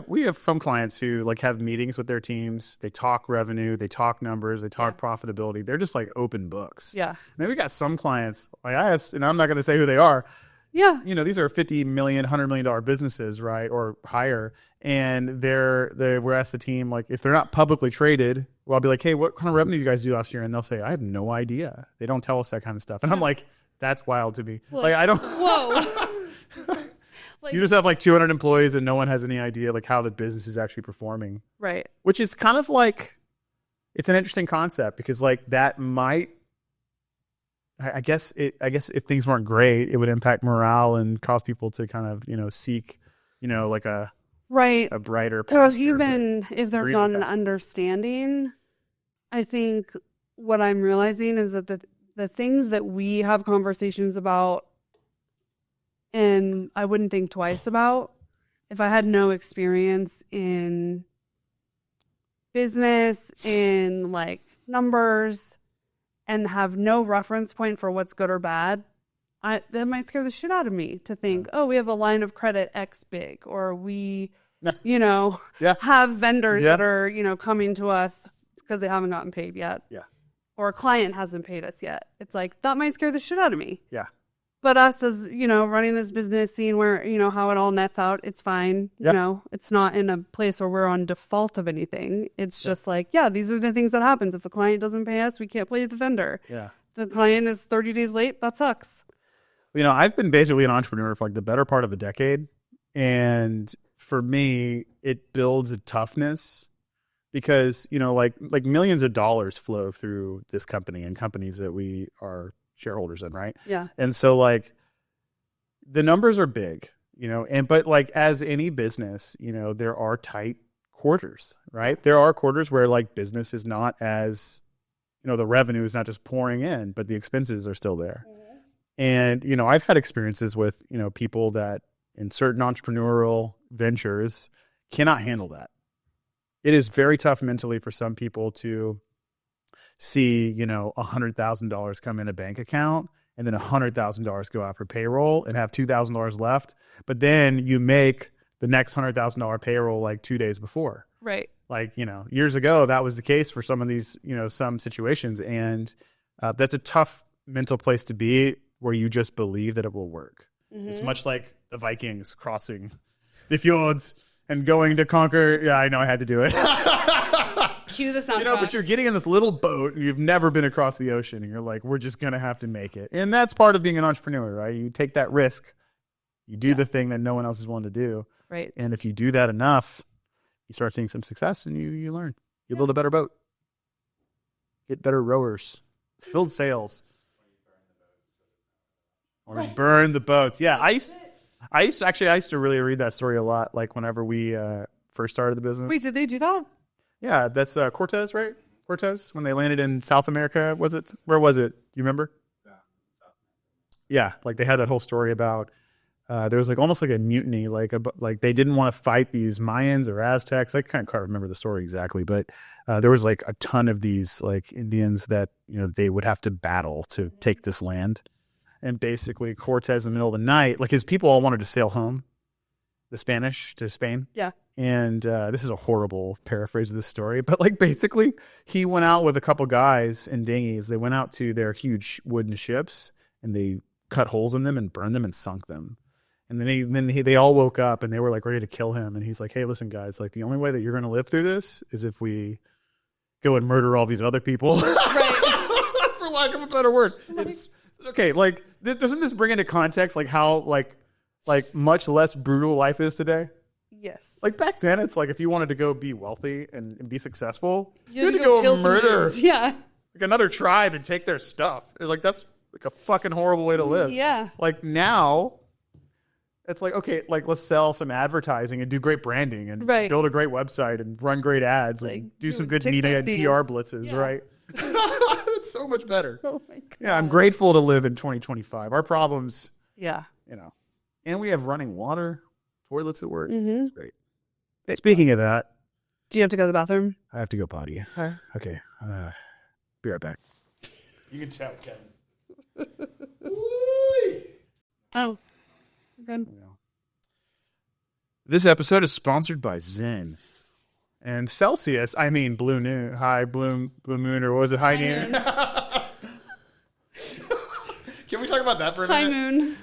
we have some clients who like have meetings with their teams. They talk revenue, they talk numbers, they talk profitability. They're just like open books. Yeah. And then we got some clients, like and I'm not going to say who they are. Yeah. You know, these are $50 million, $100 million businesses, right? Or higher. And we're asked the team, like, if they're not publicly traded, well, I'll be like, hey, what kind of revenue did you guys do last year? And they'll say, I have no idea. They don't tell us that kind of stuff. And I'm like, that's wild to me. Like I don't. Whoa. Like, you just have like 200 employees and no one has any idea like how the business is actually performing. Right. Which is kind of like, it's an interesting concept because like that might, I guess if things weren't great, it would impact morale and cause people to kind of, you know, seek, you know, like a brighter path. Or even if there's not an understanding, I think what I'm realizing is that the things that we have conversations about and I wouldn't think twice about if I had no experience in business in like numbers and have no reference point for what's good or bad, that might scare the shit out of me to think, oh, we have a line of credit X big, or we, have vendors that are, coming to us because they haven't gotten paid yet. Yeah. Or a client hasn't paid us yet. It's like, that might scare the shit out of me. Yeah. But us as, running this business, seeing where, how it all nets out, it's fine. It's not in a place where we're on default of anything. It's just like, these are the things that happens. If the client doesn't pay us, we can't play the vendor. Yeah. If the client is 30 days late, that sucks. I've been basically an entrepreneur for like the better part of a decade. And for me, it builds a toughness because, like millions of dollars flow through this company and companies that we are shareholders in, right? Yeah. And so like the numbers are big, but like as any business, there are tight quarters, right? There are quarters where like business is not as, the revenue is not just pouring in, but the expenses are still there. And, I've had experiences with, people that in certain entrepreneurial ventures cannot handle that. It is very tough mentally for some people to see, $100,000 come in a bank account and then $100,000 go out for payroll and have $2,000 left. But then you make the next $100,000 payroll like 2 days before. Right. Like, years ago, that was the case for some of these, some situations. And that's a tough mental place to be where you just believe that it will work. Mm-hmm. It's much like the Vikings crossing the fjords and going to conquer. Yeah, I know I had to do it. Cue the soundtrack. But you're getting in this little boat and you've never been across the ocean and you're like, we're just going to have to make it. And that's part of being an entrepreneur, right? You take that risk. You do the thing that no one else is willing to do. Right. And if you do that enough, you start seeing some success and you learn. You build a better boat. Get better rowers. Build sails. Or burn the boats. Yeah, I used to really read that story a lot, like whenever we first started the business. Wait, did they do that? Yeah, that's Cortez, right? Cortez, when they landed in South America, was it? Where was it? Do you remember? Yeah, like they had that whole story about there was like almost like a mutiny, like they didn't want to fight these Mayans or Aztecs. I can't remember the story exactly, but there was like a ton of these like Indians that they would have to battle to take this land. And basically Cortez in the middle of the night, like his people all wanted to sail home, the Spanish to Spain. Yeah. And this is a horrible paraphrase of this story, but like basically he went out with a couple guys in dinghies. They went out to their huge wooden ships and they cut holes in them and burned them and sunk them. And then they all woke up and they were like ready to kill him. And he's like, hey, listen, guys, like the only way that you're going to live through this is if we go and murder all these other people. Right. For lack of a better word. It's okay. Like, doesn't this bring into context like how like much less brutal life is today? Yes. Like back then, it's like if you wanted to go be wealthy and be successful, you had to kill go murder like another tribe and take their stuff. It's like that's like a fucking horrible way to live. Yeah. Like now, it's like, okay, like let's sell some advertising and do great branding and build a great website and run great ads and do some good media and PR blitzes, right? It's so much better. Oh my God. Yeah, I'm grateful to live in 2025. Our problems, yeah, and we have running water, toilets at work. Mm-hmm. It's great. Speaking of that, do you have to go to the bathroom? I have to go potty. Okay, be right back. You can tell, Kevin. Oh, good. This episode is sponsored by Zen. And Celsius, I mean Blue Noon, Blue Moon, or what was it, High Noon? Can we talk about that for a minute? High Moon.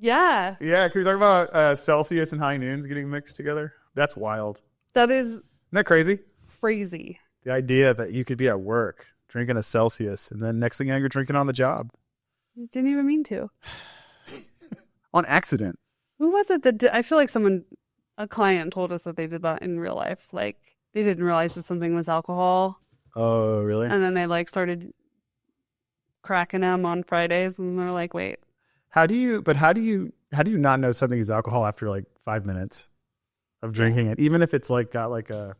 Yeah. Yeah, can we talk about Celsius and High Noons getting mixed together? That's wild. Isn't that crazy? Crazy. The idea that you could be at work drinking a Celsius and then next thing you know, you're drinking on the job. You didn't even mean to. On accident. Who was it that I feel like a client told us that they did that in real life. Like they didn't realize that something was alcohol. Oh, really? And then they like started cracking them on Fridays and they're like, wait. How do you not know something is alcohol after like 5 minutes of drinking it? Even if it's like got like a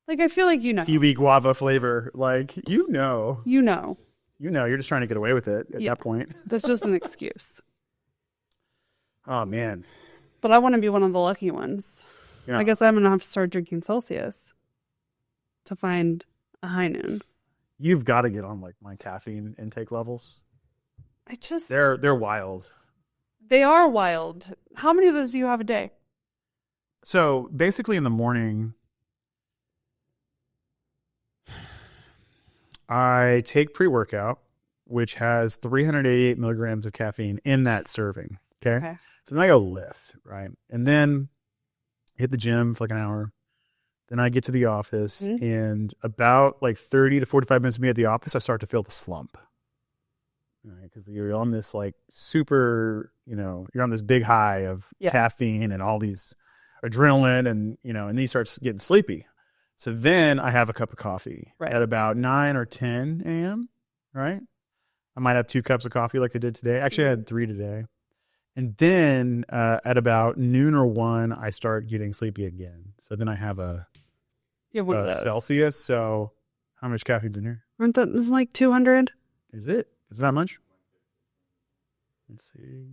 I feel like kiwi guava flavor, like you're just trying to get away with it at that point. That's just an excuse. Oh man. But I want to be one of the lucky ones. Yeah. I guess I'm going to have to start drinking Celsius to find a high noon. You've got to get on like my caffeine intake levels. They're They're wild. They are wild. How many of those do you have a day? So basically in the morning, I take pre-workout, which has 388 milligrams of caffeine in that serving. Okay. So then I go lift, right? And then hit the gym for like an hour. Then I get to the office, and about like 30 to 45 minutes of me at the office, I start to feel the slump. Right? Because you're on this like super, you're on this big high of caffeine and all these adrenaline, and then you start getting sleepy. So then I have a cup of coffee at about 9 or 10 a.m., right? I might have 2 cups of coffee like I did today. Actually, I had 3 today. And then at about noon or 1, I start getting sleepy again. So then I have a Celsius. So how much caffeine's in here? This is like 200. Is it? Is that much? Let's see.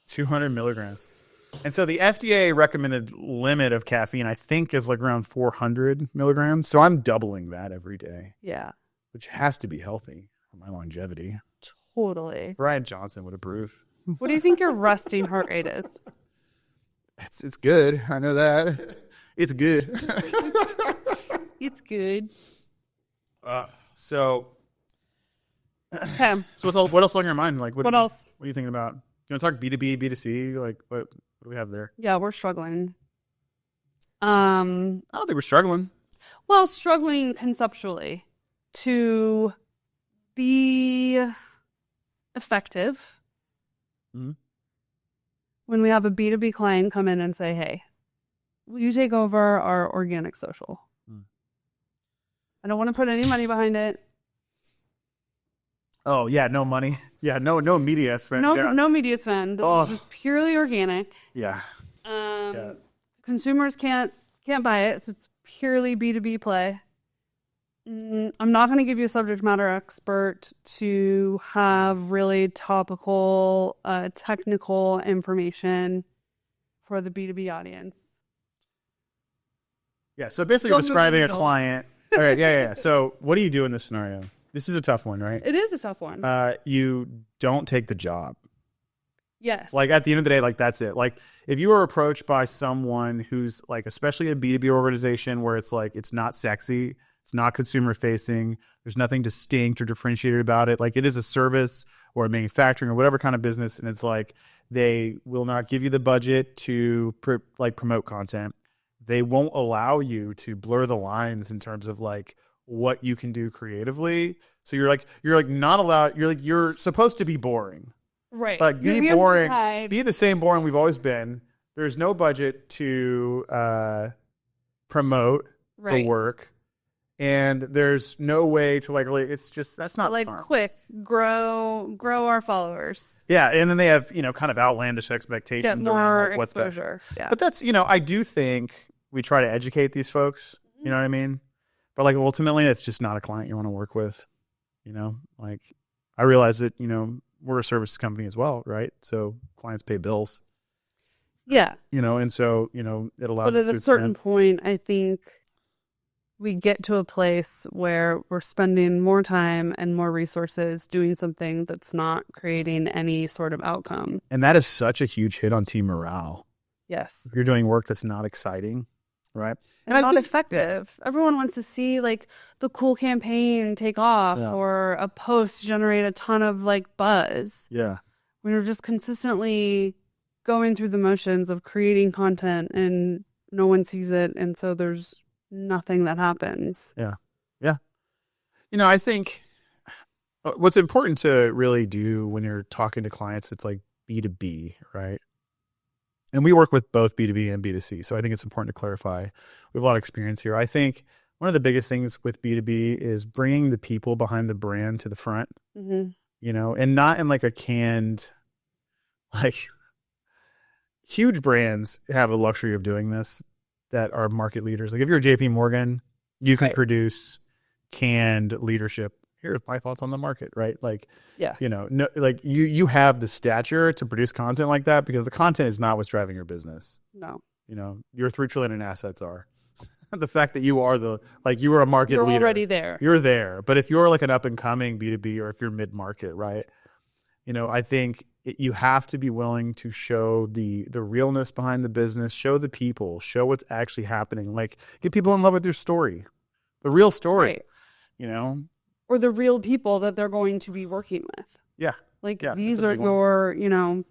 200 milligrams. And so the FDA recommended limit of caffeine, I think, is like around 400 milligrams. So I'm doubling that every day. Yeah. Which has to be healthy for my longevity. Totally. Brian Johnson would approve. What do you think your resting heart rate is? It's good. I know that. It's good. It's good. So Okay. So what else on your mind? Like What else? What are you thinking about? You want to talk B2B, B2C? Like what do we have there? Yeah, we're struggling. I don't think we're struggling. Well, struggling conceptually to be effective when we have a B2B client come in and say, hey, will you take over our organic social? I don't want to put any money behind it. Oh, yeah, no money. Yeah, no media spend. No media spend. This is just purely organic. Yeah. Consumers can't buy it, so it's purely B2B play. I'm not going to give you a subject matter expert to have really topical, technical information for the B2B audience. Yeah, so basically you're describing a client. All right, yeah. So what do you do in this scenario? This is a tough one, right? It is a tough one. You don't take the job. Yes. Like at the end of the day, like that's it. Like if you are approached by someone who's like, especially a B2B organization where it's like, it's not sexy, it's not consumer facing, there's nothing distinct or differentiated about it. Like it is a service or a manufacturing or whatever kind of business. And it's like, they will not give you the budget to promote content. They won't allow you to blur the lines in terms of like what you can do creatively. So you're not allowed, you're supposed to be boring. Right. Like be boring, be the same boring we've always been. There's no budget to promote the work. And there's no way to like really, it's just, that's not like fun. Quick, grow our followers. Yeah. And then they have, kind of outlandish expectations. Get more like exposure. Yeah. But that's, I do think we try to educate these folks, you know what I mean? But like ultimately it's just not a client you want to work with, like I realize that, we're a service company as well, right? So clients pay bills. Yeah. And so, it allows. But at a certain point, I think we get to a place where we're spending more time and more resources doing something that's not creating any sort of outcome. And that is such a huge hit on team morale. Yes. If you're doing work that's not exciting, right? And not effective. Everyone wants to see like the cool campaign take off or a post generate a ton of like buzz. Yeah. When you're just consistently going through the motions of creating content and no one sees it. And so there's nothing that happens. Yeah. Yeah. I think what's important to really do when you're talking to clients, it's like B2B, right? And we work with both B2B and B2C. So I think it's important to clarify. We have a lot of experience here. I think one of the biggest things with B2B is bringing the people behind the brand to the front, and not in like a canned, like huge brands have the luxury of doing this that are market leaders. Like if you're JP Morgan, you can produce canned leadership. Here's my thoughts on the market, right? Like, no, like you have the stature to produce content like that because the content is not what's driving your business. No. Your $3 trillion in assets are. the fact that you are you are a market You're leader. already there. You're there. But if you're like an up and coming B2B, or if you're mid market, right? I think you have to be willing to show the realness behind the business, show the people, show what's actually happening. Like, get people in love with your story, the real story, Right. Or the real people that they're going to be working with. Yeah. Like, Yeah, these that's a are big one.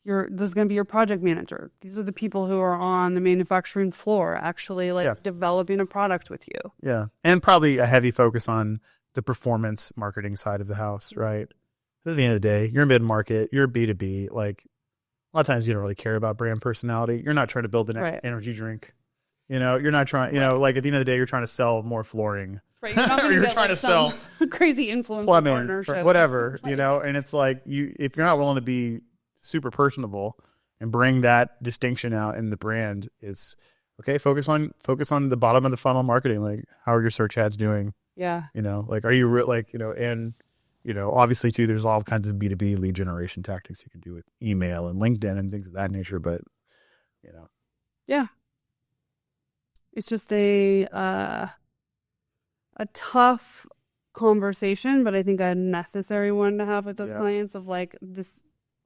this is going to be your project manager. These are the people who are on the manufacturing floor actually developing a product with you. Yeah. And probably a heavy focus on the performance marketing side of the house, right? At the end of the day, you're mid-market, you're B2B. Like, a lot of times you don't really care about brand personality. You're not trying to build the next energy drink. You're not trying, like at the end of the day, you're trying to sell more flooring. Right. You're not or you're trying to sell crazy influencer plumbing, partnership. whatever, and it's like if you're not willing to be super personable and bring that distinction out in the brand, is okay. Focus on the bottom of the funnel marketing. Like, how are your search ads doing? Yeah. Like, are you and obviously too, there's all kinds of B2B lead generation tactics you can do with email and LinkedIn and things of that nature. But yeah, it's just a tough conversation, but I think a necessary one to have with those clients of like this.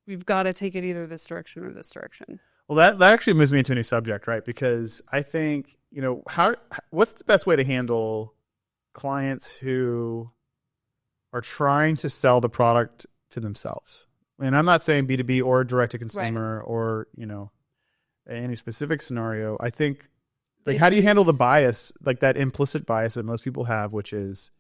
We've got to take it either this direction or this direction. Well, that actually moves me into a new subject, right? Because I think, what's the best way to handle clients who are trying to sell the product to themselves? And I'm not saying B2B or direct to consumer or, any specific scenario. I think, like, how do you handle the bias, like that implicit bias that most people have, which is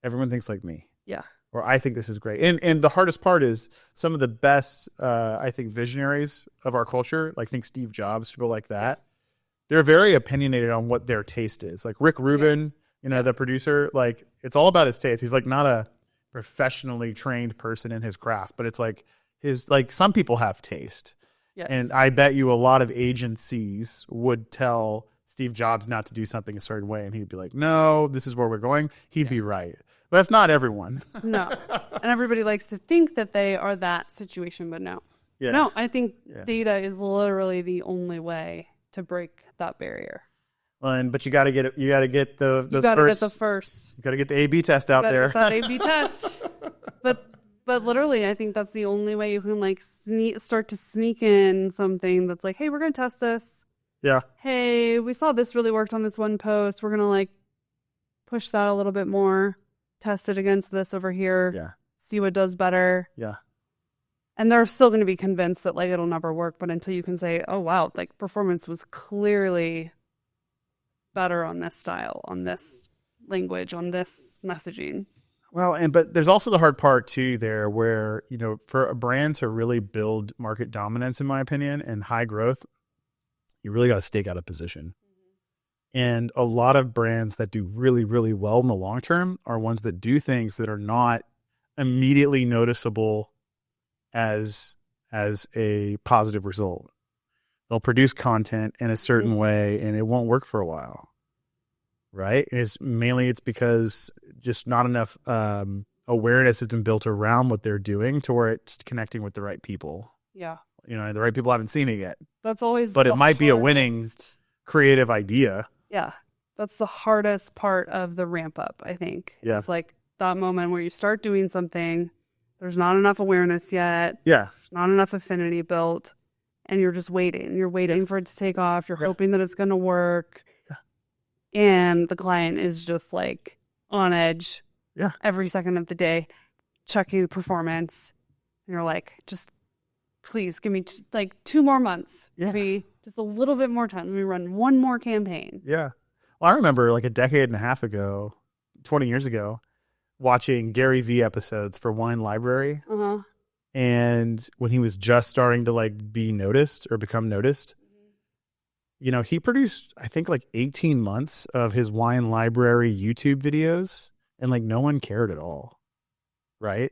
everyone thinks like me. Yeah. Or I think this is great. And the hardest part is some of the best, I think, visionaries of our culture, like think Steve Jobs, people like that, they're very opinionated on what their taste is. Like Rick Rubin, the producer, like it's all about his taste. He's like not a professionally trained person in his craft, but it's like some people have taste. Yes. And I bet you a lot of agencies would tell Steve Jobs not to do something a certain way. And he'd be like, no, this is where we're going. He'd be right. But that's not everyone. No. And everybody likes to think that they are that situation, but no. Yeah. No, I think data is literally the only way to break that barrier. Well, but you got to get it. You got to get the You got to get the first. You got to get the A/B test out there. Get that A/B test. But literally, I think that's the only way you can start to sneak in something that's like, hey, we're gonna test this. Yeah. Hey, we saw this really worked on this one post. We're gonna push that a little bit more. Test it against this over here. Yeah. See what does better. Yeah. And they're still going to be convinced that it'll never work. But until you can say, oh, wow, performance was clearly better on this style, on this language, on this messaging. Well, but there's also the hard part too there where, for a brand to really build market dominance, in my opinion, and high growth, you really got to stake out a position. And a lot of brands that do really, really well in the long term are ones that do things that are not immediately noticeable as a positive result. They'll produce content in a certain way and it won't work for a while. Right? It's because just not enough awareness has been built around what they're doing to where it's connecting with the right people. Yeah. The right people haven't seen it yet. That's always But it might be a winning creative idea. Yeah. That's the hardest part of the ramp up, I think. Yeah. It's that moment where you start doing something, there's not enough awareness yet. Yeah. There's not enough affinity built, and you're just waiting. You're waiting for it to take off. You're hoping that it's going to work. Yeah. And the client is just on edge every second of the day, checking the performance. And you're like, just please give me 2 more months. Yeah. Maybe just a little bit more time. Let me run one more campaign. Yeah. Well, I remember a decade and a half ago, 20 years ago, watching Gary Vee episodes for Wine Library. Uh-huh. And when he was just starting to be noticed or become noticed, he produced, I think 18 months of his Wine Library YouTube videos and no one cared at all. Right.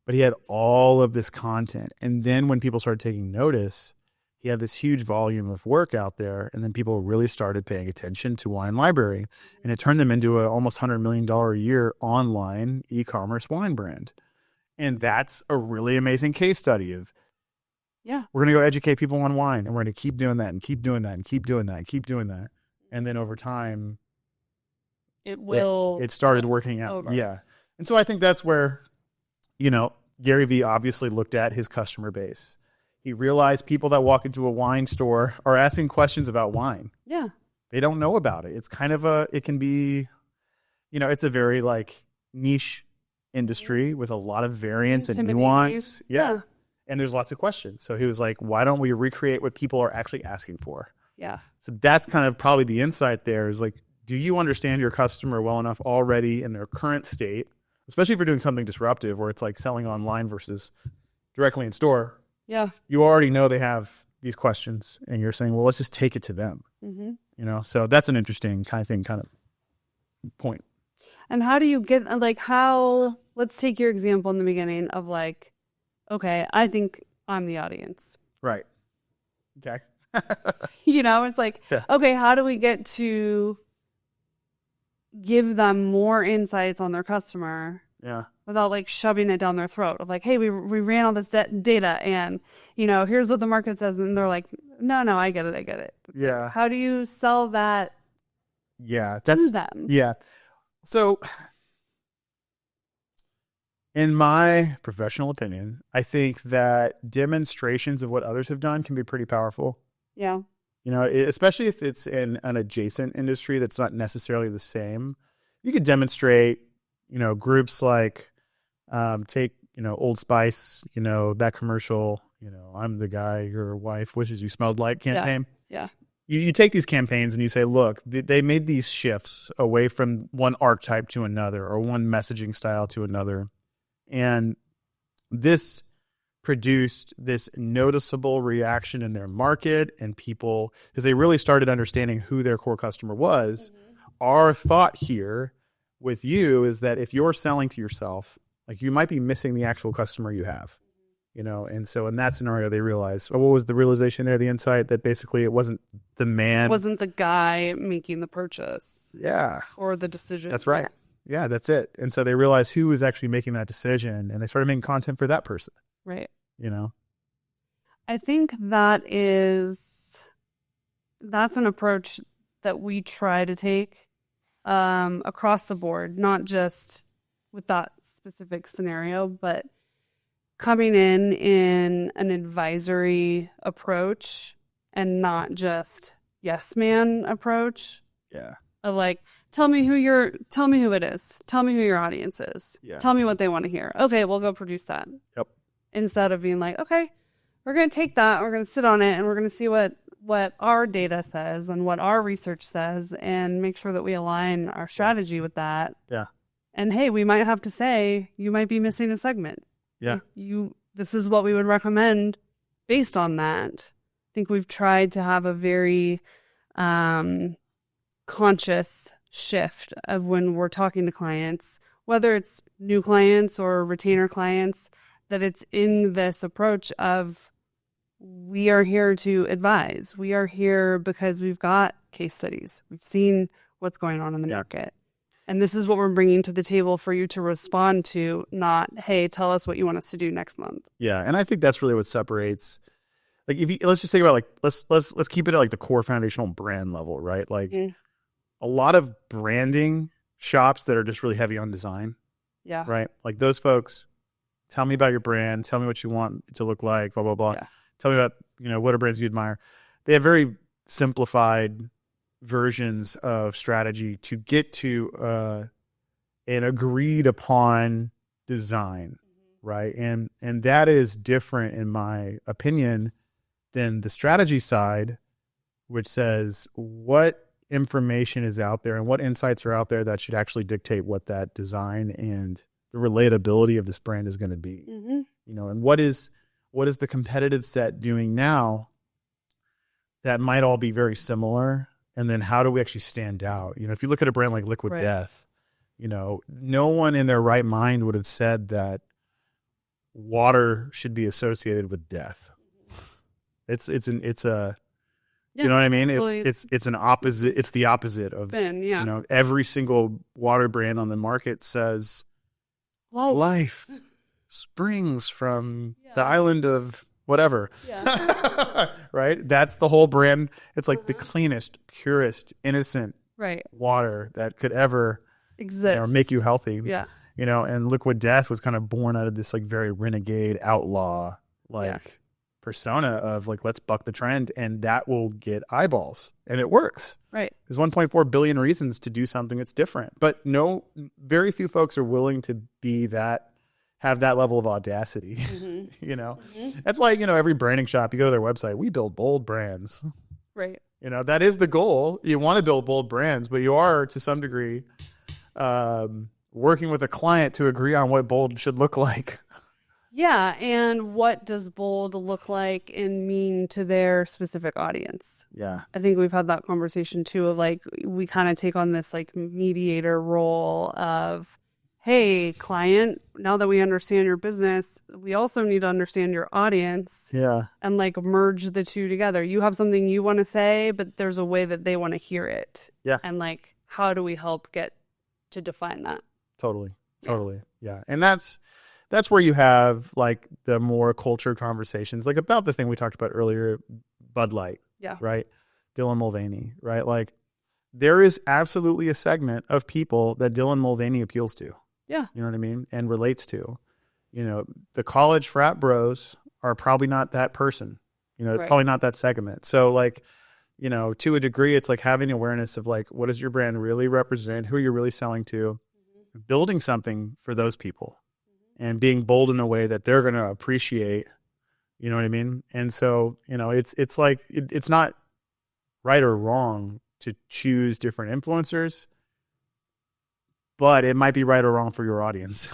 But he had all of this content. And then when people started taking notice, he had this huge volume of work out there. And then people really started paying attention to Wine Library. And it turned them into an almost $100 million a year online e-commerce wine brand. And that's a really amazing case study of, we're going to go educate people on wine. And we're going to keep doing that and keep doing that and keep doing that and keep doing that. And then over time, It will. it started working out. Over. Yeah. And so I think that's where, Gary Vee obviously looked at his customer base. He realized people that walk into a wine store are asking questions about wine. Yeah. They don't know about it. It's kind of it can be, it's a very like niche industry with a lot of variance and nuance. Yeah. And there's lots of questions. So he was like, why don't we recreate what people are actually asking for? Yeah. So that's kind of probably the insight there is like, do you understand your customer well enough already in their current state, especially if you're doing something disruptive where it's like selling online versus directly in store? Yeah. You already know they have these questions and you're saying, well, let's just take it to them. So that's an interesting kind of point. And how do you get let's take your example in the beginning of like, okay, I think I'm the audience. Right. Okay. It's like, Yeah. okay, how do we get to give them more insights on their customer Yeah. without like shoving it down their throat of like, hey, we ran all this data and, here's what the market says. And they're like, no, I get it. Yeah. How do you sell that Yeah. to them? Yeah. So in my professional opinion, I think that demonstrations of what others have done can be pretty powerful. Yeah. Especially if it's in an adjacent industry that's not necessarily the same. You could demonstrate, groups like take, Old Spice, that commercial, I'm the guy your wife wishes you smelled like campaign. Yeah. You take these campaigns and you say, look, they made these shifts away from one archetype to another or one messaging style to another. And this produced this noticeable reaction in their market and people, because they really started understanding who their core customer was. Our thought here with you is that if you're selling to yourself, like you might be missing the actual customer you have. And so in that scenario, they realized, what was the realization there? The insight that basically it wasn't the man. It wasn't the guy making the purchase. Yeah. Or the decision. That's right. Yeah, that's it. And so they realized who was actually making that decision and they started making content for that person. Right. I think that's an approach that we try to take across the board, not just with that specific scenario, but coming in an advisory approach and not just yes man approach. Yeah. Of like, tell me who it is. Tell me who your audience is. Yeah. Tell me what they want to hear. Okay, we'll go produce that. Yep. Instead of being like, okay, we're going to take that, we're going to sit on it, and we're going to see what our data says and what our research says and make sure that we align our strategy with that. Yeah. And hey, we might have to say, you might be missing a segment. Yeah. This is what we would recommend based on that. I think we've tried to have a very conscious shift of when we're talking to clients, whether it's new clients or retainer clients, that it's in this approach of we are here to advise. We are here because we've got case studies. We've seen what's going on in the market. And this is what we're bringing to the table for you to respond to, not, hey, tell us what you want us to do next month. Yeah. And I think that's really what separates, like, let's just think about like, let's keep it at like the core foundational brand level, right? Like a lot of branding shops that are just really heavy on design. Yeah. Right. Like those folks, tell me about your brand. Tell me what you want it to look like, blah, blah, blah. Yeah. Tell me about, what are brands you admire. They have very simplified versions of strategy to get to an agreed upon design, right? And that is different, in my opinion, than the strategy side, which says what information is out there and what insights are out there that should actually dictate what that design and the relatability of this brand is going to be. And what is the competitive set doing now that might all be very similar? And then how do we actually stand out? If you look at a brand like Liquid Death, no one in their right mind would have said that water should be associated with death. It's a you know what I mean? It's an opposite. It's the opposite of, every single water brand on the market says life springs from the island of whatever. Yeah. Right? That's the whole brand. It's like the cleanest, purest, innocent Right. water that could ever Exists. make you healthy. Yeah. And Liquid Death was kind of born out of this like very renegade outlaw persona of like, let's buck the trend and that will get eyeballs, and it works. Right. There's 1.4 billion reasons to do something that's different, but very few folks are willing to have that level of audacity. That's why, every branding shop, you go to their website, we build bold brands. Right. That is the goal. You want to build bold brands, but you are to some degree working with a client to agree on what bold should look like. Yeah, and what does bold look like and mean to their specific audience? Yeah. I think we've had that conversation too of like, we kind of take on this like mediator role of, hey, client, now that we understand your business, we also need to understand your audience. Yeah. And like merge the two together. You have something you want to say, but there's a way that they want to hear it. Yeah. And like, how do we help get to define that? Totally. Yeah. And that's where you have like the more culture conversations, like about the thing we talked about earlier, Bud Light. Yeah. Right. Dylan Mulvaney. Right. Like there is absolutely a segment of people that Dylan Mulvaney appeals to. Yeah. You know what I mean? And relates to. The college frat bros are probably not that person. It's Right. probably not that segment. So like, to a degree, it's like having awareness of like, what does your brand really represent? Who you're really selling to? Building something for those people and being bold in a way that they're going to appreciate. You know what I mean? And so, it's like, it's not right or wrong to choose different influencers, but it might be right or wrong for your audience.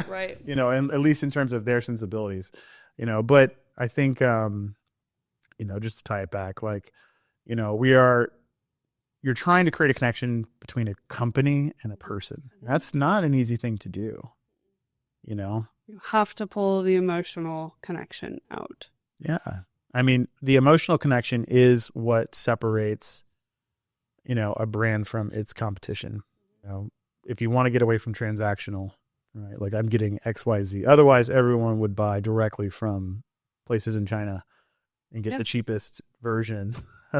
Right. And at least in terms of their sensibilities, but I think, just to tie it back, like, you're trying to create a connection between a company and a person. That's not an easy thing to do, You have to pull the emotional connection out. Yeah. I mean, the emotional connection is what separates, a brand from its competition. If you want to get away from transactional, right? Like I'm getting XYZ. Otherwise, everyone would buy directly from places in China and get the cheapest version,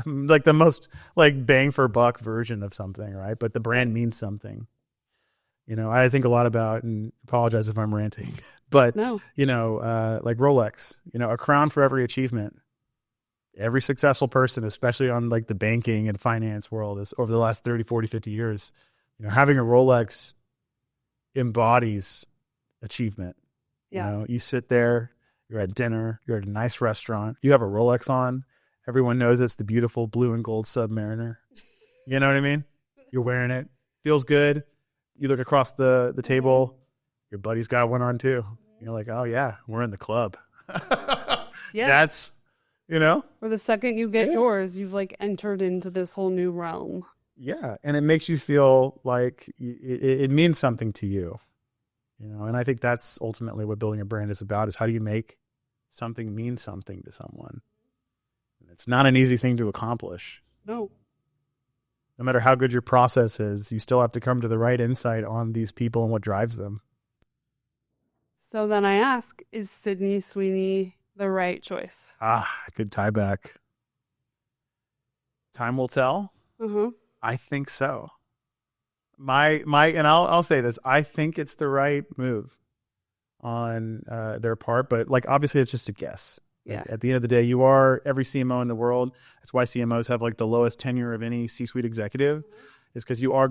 like the most like bang for buck version of something, right? But the brand means something. I think a lot about, and apologize if I'm ranting, but No. Like Rolex, a crown for every achievement. Every successful person, especially on like the banking and finance world, is over the last 30, 40, 50 years, having a Rolex embodies achievement. Yeah. You sit there, you're at dinner, you're at a nice restaurant, you have a Rolex on. Everyone knows it's the beautiful blue and gold Submariner. You know what I mean? You're wearing it. Feels good. You look across the table, your buddy's got one on too. You're like, oh yeah, we're in the club. Yeah. That's, Or the second you get yours, you've like entered into this whole new realm. Yeah. And it makes you feel like it means something to you, and I think that's ultimately what building a brand is about, is how do you make something mean something to someone? It's not an easy thing to accomplish. No. No matter how good your process is, you still have to come to the right insight on these people and what drives them. So then I ask, is Sydney Sweeney the right choice? Good tie back. Time will tell. Mm-hmm. I think so. And I'll say this, I think it's the right move on their part, but like obviously it's just a guess. Yeah. At the end of the day, you are every CMO in the world. That's why CMOs have like the lowest tenure of any C-suite executive, is because you are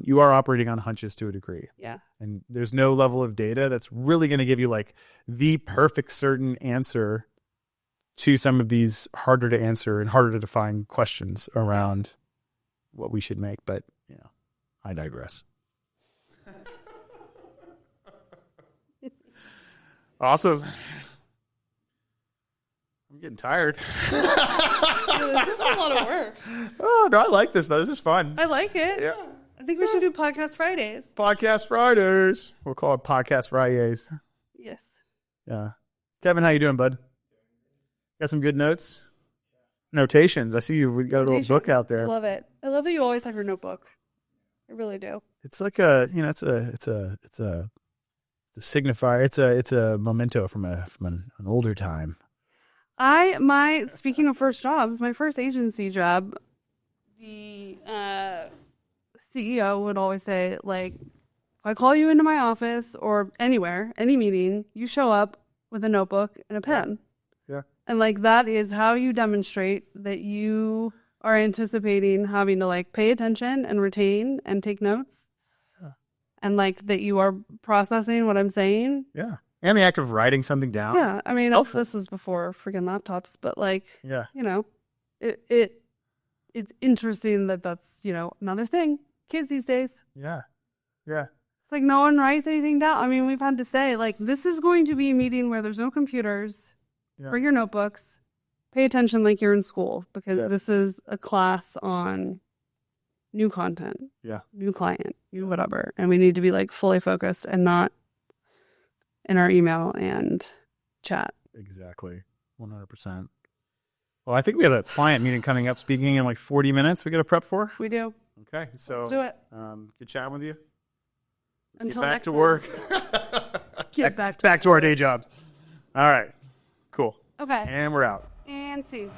you are operating on hunches to a degree. Yeah. And there's no level of data that's really going to give you like the perfect certain answer to some of these harder to answer and harder to define questions around what we should make. But, I digress. Awesome. I'm getting tired. This is a lot of work. Oh, no, I like this, though. This is fun. I like it. Yeah. I think we should do Podcast Fridays. Podcast Fridays. We'll call it Podcast Fridays. Yes. Yeah. Kevin, how you doing, bud? Got some good notes? Notations. I see we got a little book out there. I love it. I love that you always have your notebook. I really do. It's like a signifier. It's a memento from an older time. Speaking of first jobs, my first agency job, the CEO would always say, like, if I call you into my office or anywhere, any meeting, you show up with a notebook and a pen. Yeah. And like that is how you demonstrate that you are anticipating having to like pay attention and retain and take notes. Yeah. And like that you are processing what I'm saying. Yeah. And the act of writing something down. Yeah. I mean, this was before freaking laptops, but like, Yeah. you know, it's interesting that that's, you know, another thing. Kids these days. Yeah. Yeah. It's like no one writes anything down. I mean, we've had to say, like, this is going to be a meeting where there's no computers. Yeah. Bring your notebooks. Pay attention like you're in school because Yeah. this is a class on new content. Yeah. New client, new whatever. And we need to be like fully focused and not in our email and chat. Exactly. 100%. Well, I think we have a client meeting coming up, speaking in like 40 minutes. We got to prep for. We do. Okay. So Let's do it. Good chatting with you. Let's Until get back next to time. work. Get back to back to our day jobs. All right. Cool. Okay. And we're out. And see.